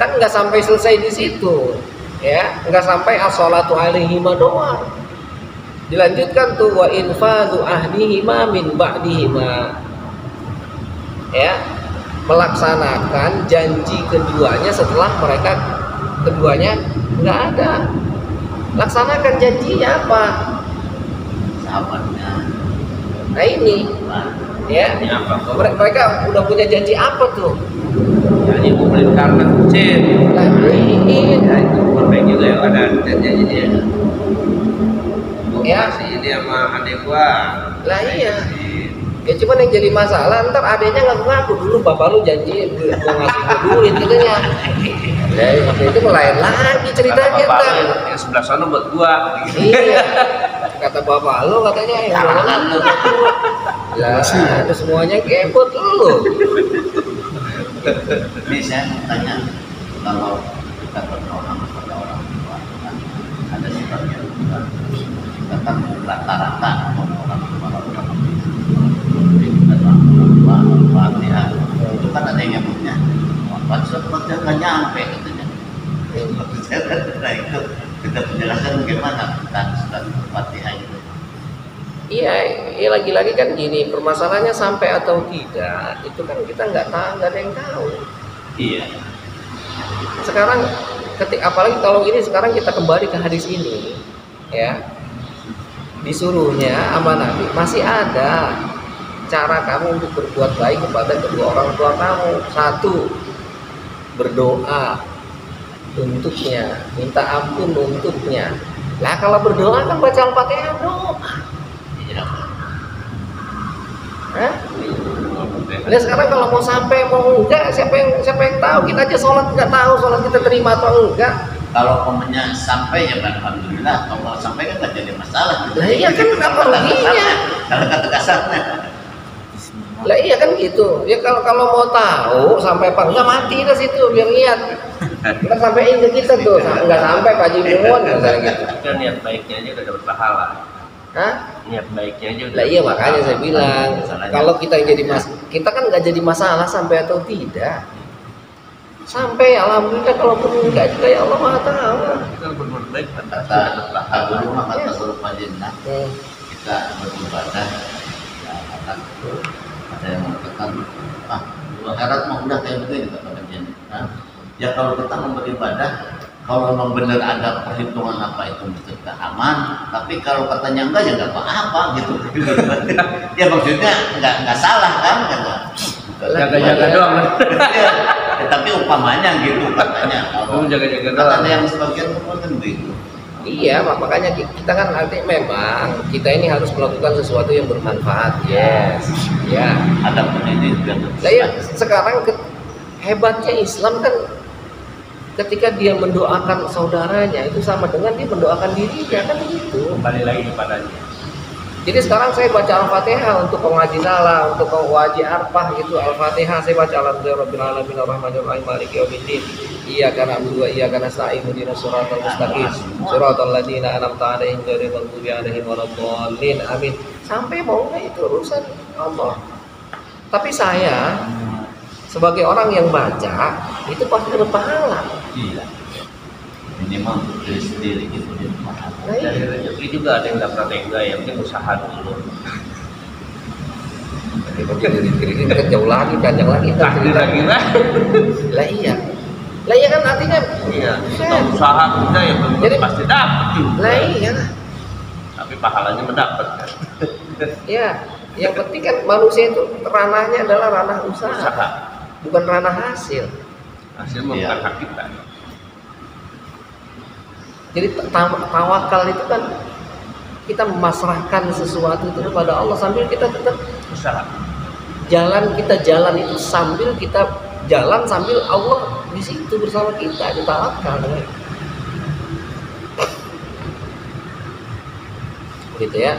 Kan nggak sampai selesai di situ. Ya, nggak sampai as-sholatu alaihima doang. Dilanjutkan tuh wa infadhu ahdihima min ba'dihima. Ya, melaksanakan janji keduanya setelah mereka keduanya nggak ada. Laksanakan janjinya apa? Sahabatnya. Nah ini, ya. Ini apa? Mereka udah punya janji apa tuh? Ya, ini mau beli karpet kucing. Nah, ini. Ya, itu korban juga yang ada janji dia. Gua Ya. kasih ini sama adik gua. Lah iya. Ya cuman yang jadi masalah ntar adanya ngaku-ngaku dulu bapak lu janji mau ngasih gue duit katanya. Ya itu lain lagi ceritanya Kata bapak ntar. lu, yang sebelah sana buat gua. Iya. Kata bapak lu katanya yang mana lu. Lah ada semuanya kepot lu. Ini saya mau tanya, kalau kita berdoa kepada orang tua, kan ada sebabnya juga. Kita kan rata-rata orang tua jadi kita doa orang tua, Al-Fatihah. Itu kan ada yang nyebutnya, Al-Fatihah nggak nyampe katanya. Nah itu kita penjelasan bagaimana tentang surat Al-Fatihah itu. Iya, Ya lagi-lagi kan gini, permasalahannya sampai atau tidak itu kan kita nggak tahu, nggak ada yang tahu. Iya. Sekarang apalagi kalau ini sekarang kita kembali ke hadis ini, ya, disuruhnya sama Nabi masih ada cara kamu untuk berbuat baik kepada kedua orang tua kamu. Satu, berdoa untuknya, minta ampun untuknya. Lah kalau berdoa kan baca Al-Fatihah doa. Iya. Hah? Nah sekarang kalau mau sampai mau enggak, siapa yang tahu? Kita aja sholat nggak tahu sholat kita terima atau enggak. Kalau pemenya sampai ya alhamdulillah. Kalau nggak sampai kan nggak jadi masalah. Lah iya kan apa ruginya? Kalau kata kasarnya. Lah iya kan gitu. Ya kalau mau tahu sampai apa enggak, mati ke situ biar lihat. Ntar sampein ke kita tuh, nggak sampai Pak Haji Mumun misalnya gitu. Kan niat baiknya aja udah dapat pahala. Hah? Niat baiknya aja udah. Lah iya makanya saya bilang kalau kita yang jadi kita kan nggak jadi masalah sampai atau tidak. Sampai alhamdulillah, kalau pun enggak juga ya Allah Maha tahu. Kita berbuat baik Kata Abu Rumah kata suruh Fadilna, kita beribadah ya, akan ada yang mengatakan akhirat mah udah kayak begini kata Fadilna. Ya kalau kita mau beribadah, kalau memang benar ada perhitungan apa itu kita aman, tapi kalau katanya enggak ya enggak apa-apa gitu. Ya maksudnya enggak salah kan, enggak. Jaga-jaga doang. Ya, tapi umpamanya gitu katanya. Kalau jaga-jaga kata doang. ada yang sebagian kan begitu. Iya, makanya kita kan nanti memang kita ini harus melakukan sesuatu yang bermanfaat. Yes, ya. Ada pendidik yang Lah ya, sekarang hebatnya Islam kan ketika dia mendoakan saudaranya itu sama dengan dia mendoakan dirinya kan begitu. Kembali lagi kepadanya. Jadi sekarang saya baca Al-Fatihah untuk ngaji salah, untuk ngaji arfah gitu. Al-Fatihah saya baca alhamdulillahirabbil alamin arrahmanir rahim maliki yaumiddin. Iyyaka na'budu wa iyyaka nasta'in ihdinas siratal mustaqim siratal ladzina an'amta 'alaihim ghairil maghdubi 'alaihim waladdallin. Amin. Sampai mau enggak itu urusan Allah. Tapi saya sebagai orang yang baca itu pasti berpahala. Iya. Minimal untuk diri sendiri gitu dia paham. Nah, iya. Dari rezeki juga ada yang dapat enggak, yang penting usaha dulu. Ini kan jauh lagi, panjang lagi. Takdir lagi lah. Lah iya. Lah iya kan artinya. Iya. Kita usaha kita yang belum Jadi- pasti dapat juga. Lah iya. Tapi pahalanya mendapat kan. Ya, yang penting kan manusia itu ranahnya adalah ranah usaha, Usaha. bukan ranah hasil. Hasil bukan Iya. hak kita. Jadi tawakal itu kan kita memasrahkan sesuatu itu kepada Allah sambil kita tetap Usaha. kita jalan itu sambil kita jalan sambil Allah di situ bersama kita, itu tawakal. Gitu ya.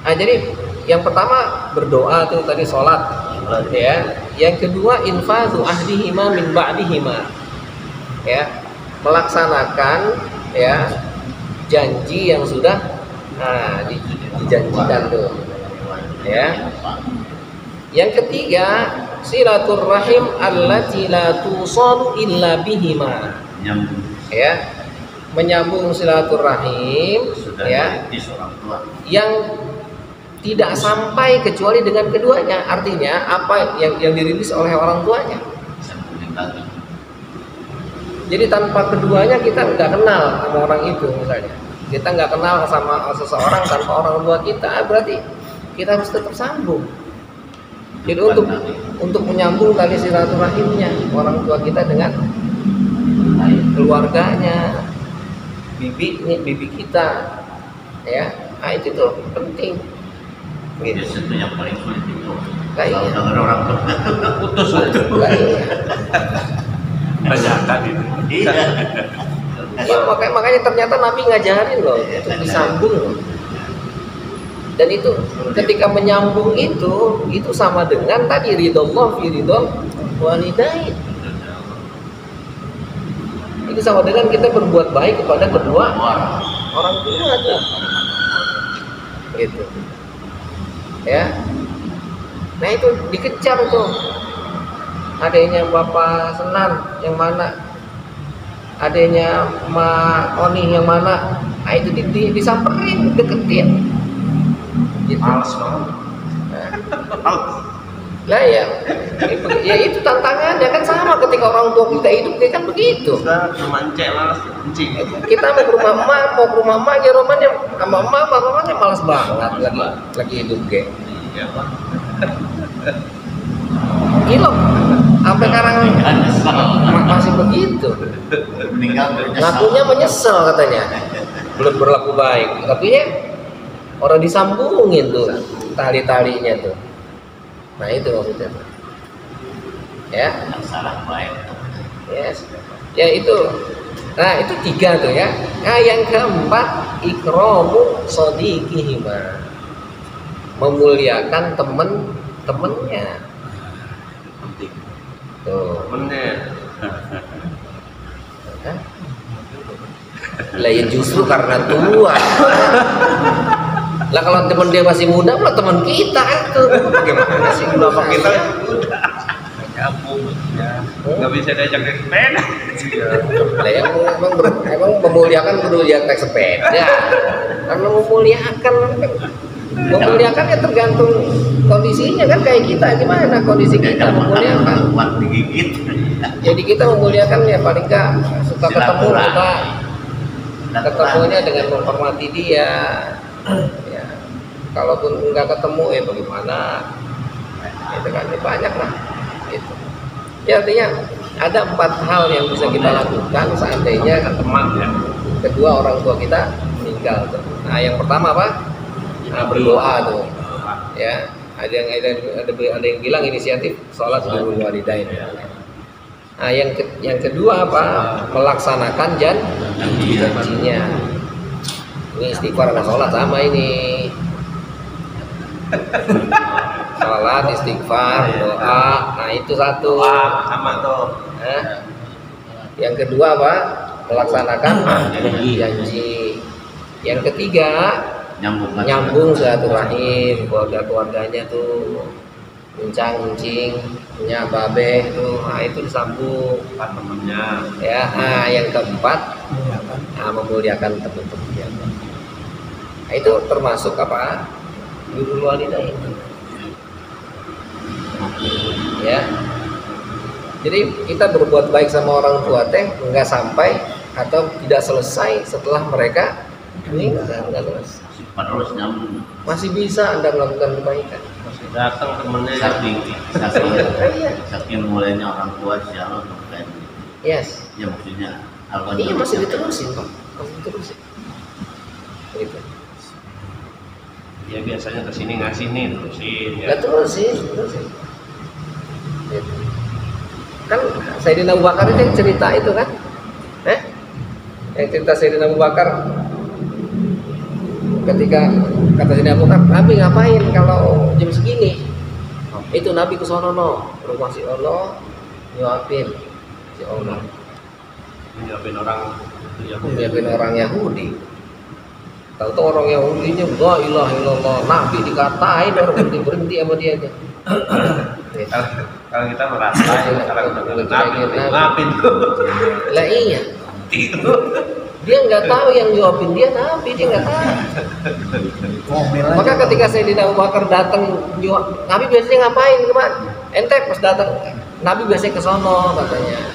Nah, jadi yang pertama berdoa tuh tadi sholat, ya. Yang kedua infazu ahdihima min ba'dihima, ya, melaksanakan ya janji yang sudah dijanjikan tuh, ya. Yang ketiga silaturrahim allati la tusalu illa bihima, Nyambung ya, menyambung silaturrahim sudah ya di seorang tua. yang tidak sampai kecuali dengan keduanya. Artinya apa yang dirintis oleh orang tuanya. Sambungin lagi. Jadi tanpa keduanya kita nggak kenal sama orang itu misalnya. Kita nggak kenal sama seseorang tanpa orang tua kita, berarti kita harus tetap sambung. Jadi untuk menyambung tali silaturahimnya orang tua kita dengan keluarganya, bibi kita, ya, nah itu tuh penting. Gitu. Biasanya yang paling sulit itu Lah iya. kalau dengar orang tua Putus lah. Lah iya. Banyakan itu. iya. Ya, makanya ternyata Nabi ngajarin loh untuk disambung loh. Dan itu ketika menyambung itu sama dengan tadi ridhollah fi ridhol walidain. Itu sama dengan kita berbuat baik kepada kedua orang tua tuh. Gitu. Ya. Nah itu dikejar tuh. Adanya Bapak Senan yang mana? Adanya Ma Oni yang mana? Nah itu disamperin, deketin. Gitu. Males banget. Males. Lah ya itu tantangannya kan sama ketika orang tua kita hidup dia kan begitu. Kita cuma cek males kencing. Kita mau ke rumah emak ya romannya sama romannya malas banget lagi hidup kayak. Iya, Pak. Gila, sampai sekarang masih begitu. Meninggal Ngakunya menyesal katanya, belum berlaku baik. Tapi ya orang disambungin tuh tali-talinya tuh. Nah itu maksudnya. Ya, yang salah baik. yes. Ya itu. Nah itu 3 tuh ya. Nah yang keempat ikramu shodiqihima, memuliakan temennya. Tuh. Temennya. Hah? Lah ya justru karena tua. Lah kalau teman dia masih muda, lah teman kita itu. Gimana sih Kenapa kita udah? udah nyambung ya. Nggak bisa diajak naik sepeda. Lah ya emang memuliakan kudu naik sepeda. Karena memuliakan ya tergantung kondisinya kan, kayak kita gimana kondisi kita memuliakan. Kuat digigit. Jadi kita memuliakan ya paling nggak suka ketemu kita ketemunya dengan menghormati dia. Ya, kalaupun nggak ketemu ya bagaimana? Itu kan ya banyak lah. Itu. Ya artinya ada 4 hal yang bisa kita lakukan seandainya Teman ya. kedua orang tua kita meninggal. Nah yang pertama apa? Nah, berdoa tuh. Ya ada yang bilang inisiatif sholat birrul walidain. Nah yang kedua apa? Melaksanakan janjinya. Ini istighfar sama sholat sama ini. Sholat, istighfar, doa. Nah itu satu. Sama tuh. Nah, yang kedua apa? Melaksanakan janji. Yang ketiga nyambung silaturahim, keluarganya tuh encing punya babe tuh, nah itu disambung Temennya. ya. Nah yang keempat memuliakan teman-temannya. Nah itu termasuk apa? Birrul walidain. Ya. Jadi kita berbuat baik sama orang tua teh nggak sampai atau tidak selesai setelah mereka meninggal, nggak selesai. Terus nyambung. Masih bisa Anda melakukan kebaikan. Masih datang temennya. Saking mulainya orang tua siapa untuk kayak Yes. ya maksudnya Iya masih diterusin Pak. Masih diterusin. Gitu. Ya biasanya kesini ngasih nih terusin ya. Nggak terusin. Gitu. Kan Sayyidina Abu Bakar itu yang cerita itu kan? Yang cerita Sayyidina Abu Bakar ketika kata Sayyidina Abu Bakar, Nabi ngapain kalau jam segini? Itu Nabi ke sono rumah si Allah nyuapin si Allah. Nyiapin orang Nyuapin orang Yahudi. Tahu-tahu orang Yahudinya la ilaha illallah, Nabi dikatain orang berhenti sama dia aja. Kalau kita merasa sekarang udah Nabi ngapain tuh? Lah iya. Dia nggak tahu yang nyuapin dia Nabi, dia nggak tahu. Maka ketika Sayyidina Abu Bakar datang nyuap, Nabi biasanya ngapain kemana? Ente pas datang Nabi biasanya ke sono katanya.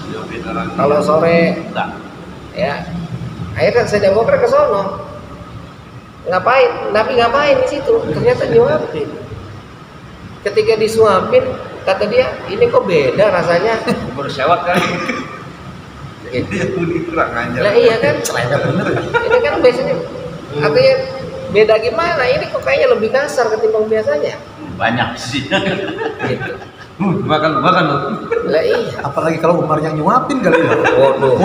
Kalau sore ya. Akhirnya Sayyidina Abu Bakar ke sono. Ngapain? Nabi ngapain di situ? Ternyata nyuapin. Ketika disuapin, kata dia, ini kok beda rasanya. Bersewak kali. Gitu. Kurang ajar. Lah iya kan? Ini kan biasanya artinya beda gimana? Ini kok kayaknya lebih kasar ketimbang biasanya. banyak sih. Gitu. Makan loh. Lah iya. Apalagi kalau Umar yang nyuapin kali ya. Waduh.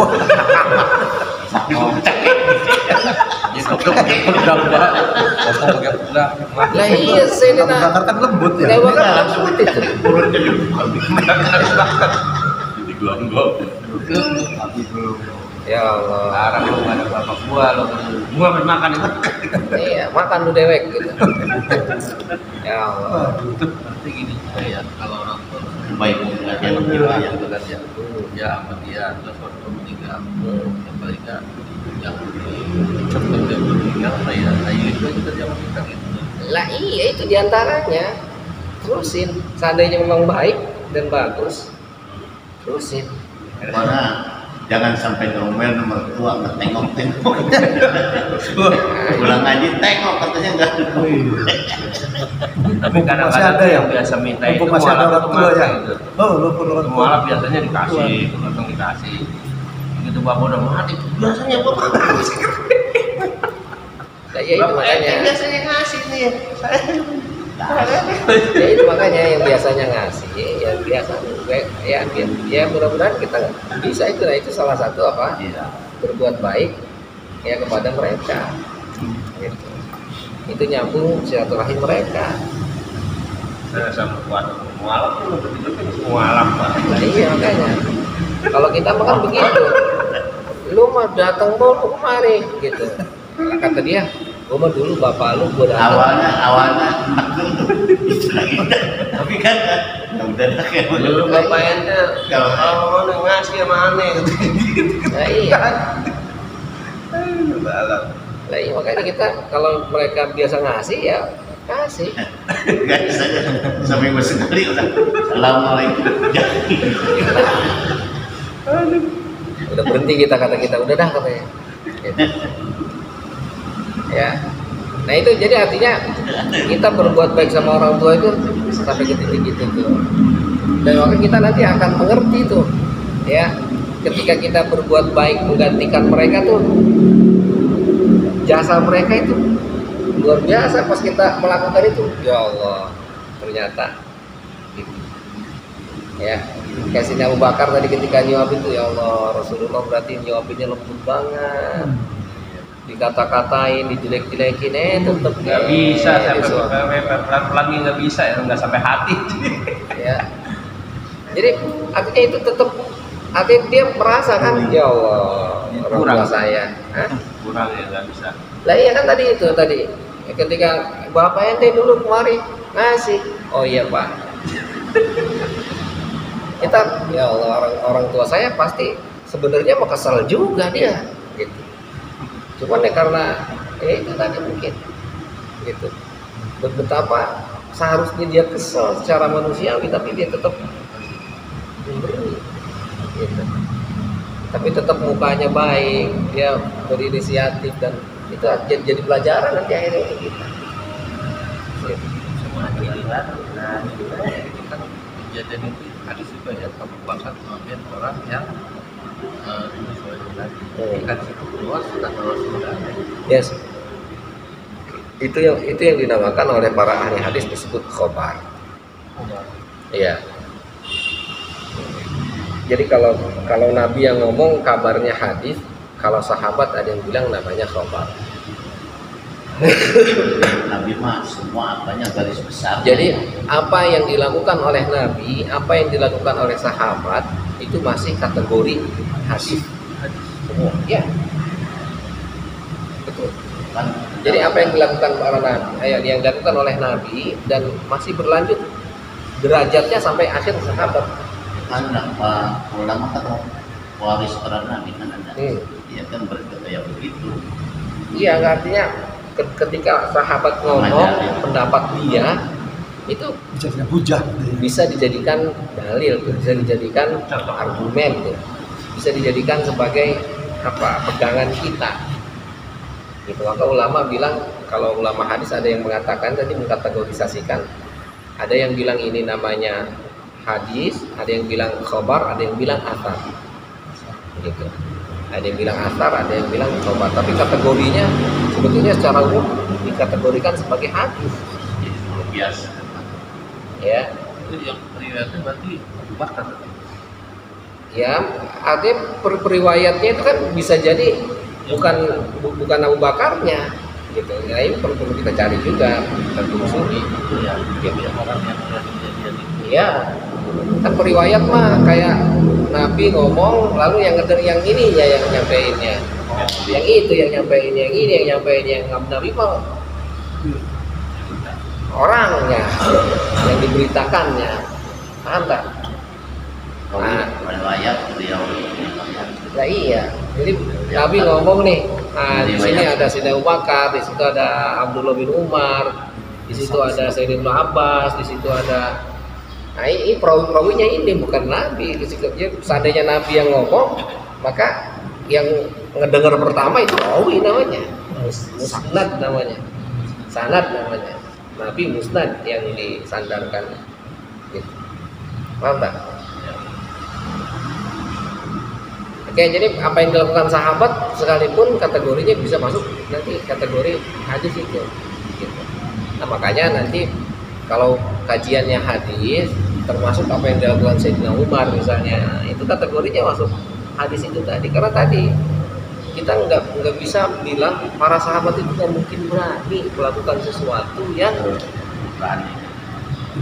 Lah iya saya Abu Bakar kan lembut ya. Saya bakar lembut itu. Urutnya di gelonggong. Ya Allah. Larang lu ada bapak gua lo. Gua harus makan itu. Iya, makan lu dewek gitu. Ya Allah. Berarti gini, ya kalau orang tua baik pengajian kita yang bekerja, ya sama dia terus waktu meninggal, yang paling nggak yang cepat dia meninggal, saya itu juga sama kita gitu. Lah iya itu diantaranya. Terusin. Seandainya memang baik dan bagus, terusin. Mana jangan sampai ngomel nomor tua ngetengok-tengok. Pulang ngaji tengok katanya enggak. Tapi Masih kadang-kadang ada ya? yang biasa minta itu Mumpung masih ada orang tua ya. Oh, lu perlu orang tua. Malah biasanya dikasih, langsung dikasih. Begitu bapak udah mati, biasanya bapak ngasih. Nah, ya itu makanya. Biasanya ngasih nih. Ya itu makanya yang biasanya ngasih, ya biasa. Ya mudah-mudahan kita bisa itu. Nah itu salah satu apa? Iya. Berbuat baik ya kepada mereka. Gitu. Itu nyambung silaturahim mereka. Saya sama kuat mualaf tuh begitu mualaf Pak. Nah, iya makanya. Kalau kita makan begitu, lu mah datang mulu kemari gitu. Kata dia, gua mah dulu bapak lu gua datang. Awalnya itu lagi. Tapi kan udah kayak Dulu bapak ente kalau mau ngasih sama aneh gitu. Nah iya. Balap. Nah iya makanya kita kalau mereka biasa ngasih ya kasih. Guys saja seminggu sekali udah assalamualaikum. Udah berhenti kita kata kita udah dah katanya. Gitu. Ya. Nah itu jadi artinya kita berbuat baik sama orang tua itu sampai ke titik itu tuh. Dan maka kita nanti akan mengerti tuh, ya. Ketika kita berbuat baik menggantikan mereka tuh, jasa mereka itu luar biasa pas kita melakukan itu. Ya Allah, ternyata. Gitu. Ya, kayak Sina Abu Bakar tadi ketika nyuapin itu, ya Allah, Rasulullah berarti nyuapinnya lembut banget. Dikata-katain, dijelek-jelekin, tetep Nggak bisa disuap. sampai pelan-pelan nggak bisa ya, nggak sampai hati. Ya. Jadi artinya itu tetap artinya dia merasa kan, ya Allah, orang Kurang. tua saya. Hah? Kurang ya nggak bisa. Lah iya kan tadi ketika bapak ente dulu kemari ngasih, oh iya Pak. Kita ya Allah orang tua saya pasti sebenarnya mau kesal juga dia, gitu. Cuman ya karena itu tadi mungkin, gitu. Betapa seharusnya dia kesal secara manusiawi, tapi dia tetap memberi, gitu. Tapi tetap mukanya baik, dia berinisiatif dan itu jadi pelajaran nanti akhirnya untuk kita. Gitu. Semua pilihan. Nah, kan kejadian itu hadis juga ya, Abu Bakar kemudian orang yang dulu soalnya tadi kan situ keluar sudah Rasulullah. Yes. Itu yang dinamakan oleh para ahli hadis disebut khobar. Iya. Jadi kalau Nabi yang ngomong kabarnya hadis, kalau sahabat ada yang bilang namanya khobar. Nabi mah semua apanya garis besar. Jadi apa yang dilakukan oleh Nabi, apa yang dilakukan oleh sahabat itu masih kategori hadis. Semua. Ya. Betul. Kan, Jadi apa yang dilakukan para nabi, yang dilakukan oleh Nabi dan masih berlanjut derajatnya sampai akhir sahabat. kan ulama kan waris para nabi kan ada. Dia kan berkata kayak begitu. Iya, artinya ketika sahabat ngomong pendapat dia itu Jadinya hujah. bisa dijadikan dalil, bisa dijadikan argumen, bisa dijadikan sebagai pegangan kita. Gitu. Maka ulama bilang, kalau ulama hadis ada yang mengatakan tadi mengkategorisasikan, ada yang bilang ini namanya hadis, ada yang bilang khobar, ada yang bilang athar. Gitu. Ada yang bilang athar, ada yang bilang khobar. Tapi kategorinya sebetulnya secara umum dikategorikan sebagai hadis. Jadi luar biasa. Ya, Itu yang riwayatnya berarti Abu Bakar. ya, artinya periwayatnya itu kan bisa jadi bukan Abu Bakarnya, gitu. Nah ini perlu kita cari juga, kita telusuri. Itu ya, dia orang yang sudah kejadian itu. Ya, kan periwayat mah kayak Nabi ngomong, lalu yang ininya yang nyampeinnya, yang itu yang nyampein, yang ini yang nyampein, yang Nabi mah orangnya, yang diberitakannya, paham tak? Riwayat beliau. Nah iya, jadi Nabi ngomong nih, nah di sini ada Sayyidina Abu Bakar, di situ ada Abdullah bin Umar, Di situ ada Sayyidina Ibnu Abbas, di situ ada. Nah ini perawi-perawinya ini bukan Nabi. Seandainya Nabi yang ngomong, maka yang ngedengar pertama itu rawi namanya, musnad namanya, sanad namanya. Nabi musnad yang disandarkan. Gitu. Paham tak? Oke, jadi apa yang dilakukan sahabat sekalipun kategorinya bisa masuk nanti kategori hadis itu. Gitu. Nah makanya nanti kalau kajiannya hadis termasuk apa yang dilakukan Sayyidina Umar misalnya, itu kategorinya masuk hadis itu tadi. Karena tadi kita nggak bisa bilang para sahabat itu nggak mungkin berani melakukan sesuatu yang berani.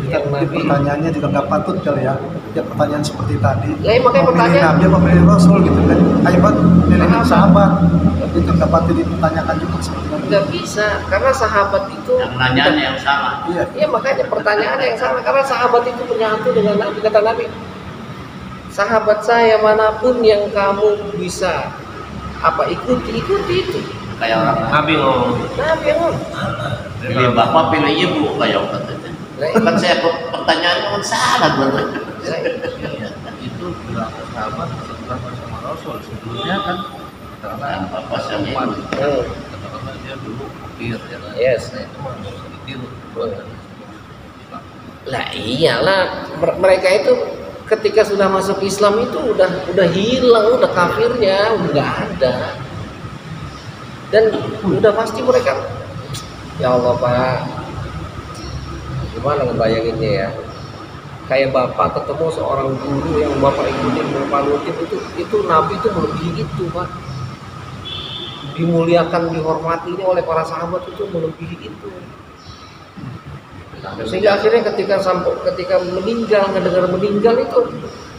yang Nabi. Pertanyaannya juga nggak patut kali ya. Ya pertanyaan seperti tadi. Ya, makanya mau milih pertanyaan- Nabi apa milih Rasul gitu kan? Ayo buat milih sahabat. Itu nggak patut dipertanyakan juga seperti itu. Nggak bisa, karena sahabat itu Yang nanyanya yang sama. Iya. iya makanya pertanyaannya yang sama, karena sahabat itu menyatu dengan Nabi. Kata Nabi, sahabat saya manapun yang kamu bisa ikuti itu. Kayak orang Nabi ngomong. Nabi yang ngomong. pilih bapak pilih ibu kayak katanya. Nah, Kan saya pertanyaannya kan salah bener. Iya, itu berlaku sahabat setelah bersama Rasul. Sebelumnya kan katakanlah Bapak sama Umar, ibu. katakanlah dia dulu kafir ya kan. Yes. Nah itu mah bisa ditiru. Lah iyalah, mereka itu ketika sudah masuk Islam itu udah hilang, udah kafirnya, udah nggak ada. Dan udah pasti mereka, ya Allah Pak, gimana ngebayanginnya ya? Kayak bapak ketemu seorang guru yang bapak ikutin, bapak nurutin, itu Nabi itu melebihi itu Pak. Dimuliakan, dihormatinya oleh para sahabat itu melebihi itu. Sehingga akhirnya ketika meninggal, ngedengar meninggal itu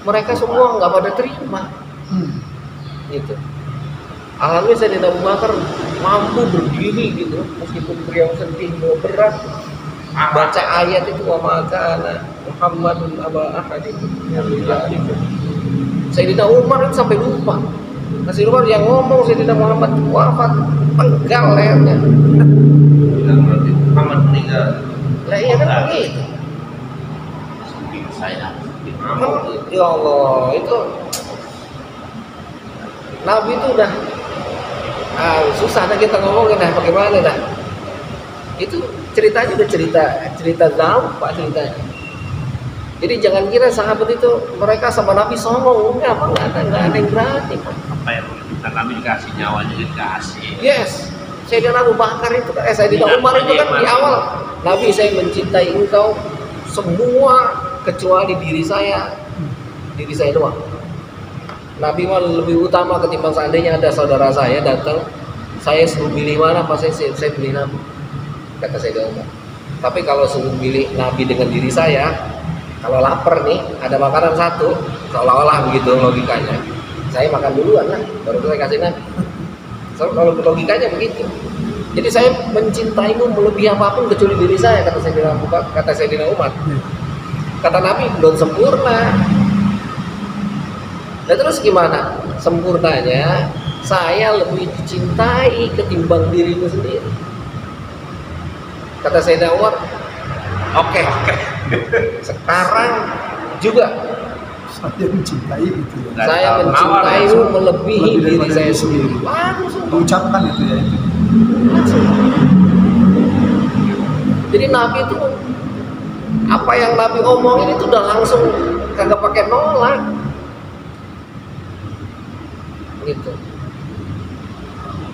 mereka semua nggak pada terima. Gitu. Alhamdulillah Sayyidina Abu Bakar mampu berdiri gitu, meskipun beliau sedih, beliau berat, baca ayat itu wa ma kana Muhammadun aba ahadin min rijalikum. Sayyidina Umar itu sampai lupa. Sayyidina Umar yang ngomong Sayyidina Muhammad wafat, penggal lehernya. Bilang berarti Muhammad meninggal. Lah iya kan begitu. Saya Ya Allah, itu Nabi itu udah susah dah kita ngomongin dah bagaimana dah. Itu ceritanya udah cerita gampang ceritanya. Jadi jangan kira sahabat itu mereka sama Nabi songong, enggak ada yang berani. Apa yang kita Nabi dikasih nyawanya dikasih. Yes, Sayyidina Abu Bakar itu Sayyidina Umar itu kan di awal, Nabi saya mencintai engkau semua kecuali diri saya doang. Nabi mah lebih utama ketimbang seandainya ada saudara saya datang, saya suruh pilih mana pasti saya pilih Nabi, kata Sayyidina Umar. Tapi kalau suruh pilih Nabi dengan diri saya, kalau lapar nih ada makanan satu, seolah-olah begitu logikanya, saya makan duluan lah, baru saya kasih Nabi. So, kalau logikanya begitu. Jadi saya mencintaimu melebihi apapun kecuali diri saya, kata Sayyidina Umar. Kata Nabi belum sempurna. Nah terus gimana? Sempurnanya saya lebih dicintai ketimbang dirimu sendiri. Kata Sayyidina Umar, oke. Sekarang juga Saya mencintai itu ya. Dan saya tawar mencintaimu langsung. melebihi Lebih diri daripada saya diri sendiri. sendiri. Langsung. Diucapkan itu ya itu. Langsung. Jadi Nabi itu apa yang Nabi omongin itu udah langsung kagak pakai nolak. Gitu.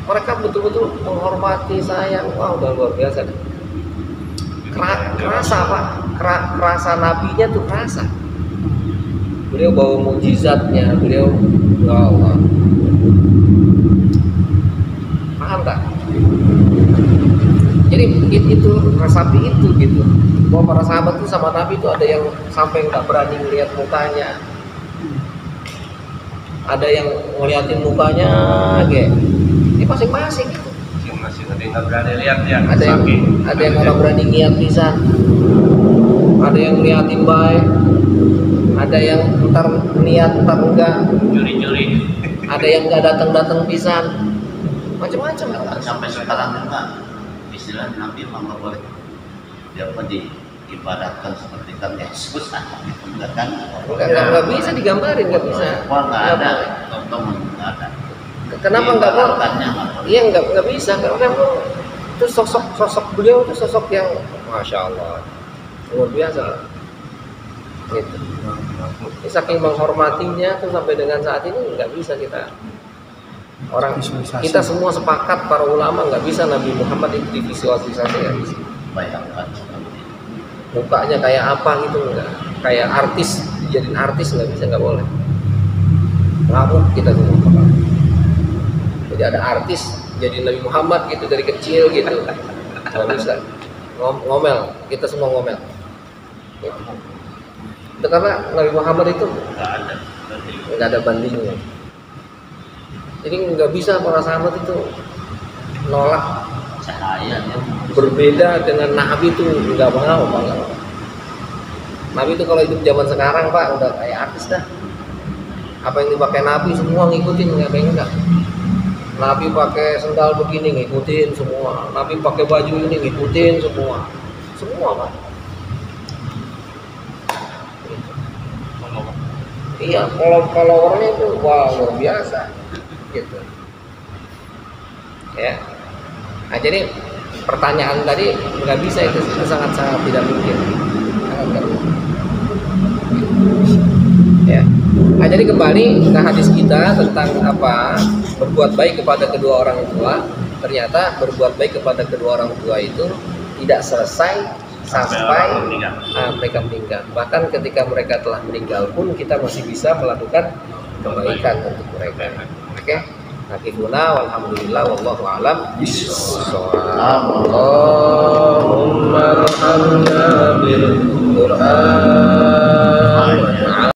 Mereka betul-betul menghormati sayang. Wah udah luar biasa deh. Kerasa Pak, kerasa nabinya tuh kerasa. Beliau bawa mukjizatnya, beliau ya Allah. Paham tak? Jadi itu resapi itu gitu. Bahwa para sahabat itu sama Nabi itu ada yang sampai nggak berani melihat mukanya. Ada yang ngeliatin mukanya, gitu. Ini masing-masing gitu. Masing-masing ada yang nggak berani lihat ya. Ada yang nggak berani niat pisan. Ada yang ngeliatin baik. Ada yang ntar niat ntar enggak. Juri-juri. Ada yang nggak datang pisan. Macam-macam. sampai sekarang juga istilah Nabi mah nggak boleh dia apa diibaratkan seperti kan Yesus gitu enggak kan? Nggak bisa digambarin, nggak bisa. Wah nggak ada, contoh nggak ada. Kenapa nggak mau? Diibaratkannya nggak Iya nggak bisa karena memang itu sosok beliau itu sosok yang masya Allah luar biasa. Gitu. Ini saking menghormatinya tuh sampai dengan saat ini nggak bisa kita kita semua sepakat para ulama nggak bisa Nabi Muhammad itu divisualisasi, nggak bisa. bayangkan seperti itu. Mukanya kayak apa gitu nggak, kayak artis dijadiin artis nggak bisa, nggak boleh. Ngamuk kita semua. Jadi ada artis jadi Nabi Muhammad gitu dari kecil gitu, nggak bisa. Ngomel, kita semua ngomel. Gitu. Itu karena Nabi Muhammad itu nggak ada bandingnya. Jadi nggak bisa para sahabat itu nolak Cahaya ya. berbeda dengan Nabi itu, nggak mau Pak. Nabi itu kalau hidup zaman sekarang Pak udah kayak artis dah. Apa yang dipakai Nabi semua ngikutin, nggak ada yang enggak. Nabi pakai sendal begini ngikutin semua. Nabi pakai baju ini ngikutin semua. Semua Pak. Iya, kalau orangnya itu wah luar biasa, gitu. Ya. Nah, jadi pertanyaan tadi nggak bisa itu sangat-sangat tidak mungkin. Ya. Nah, jadi kembali ke hadis kita tentang apa berbuat baik kepada kedua orang tua. Ternyata berbuat baik kepada kedua orang tua itu tidak selesai sampai mereka meninggal. Bahkan ketika mereka telah meninggal pun kita masih bisa melakukan kebaikan untuk mereka. Oke? Nakifuna walhamdulillah wallahu a'lam bishawab. Allahumma arhamna bil Qur'an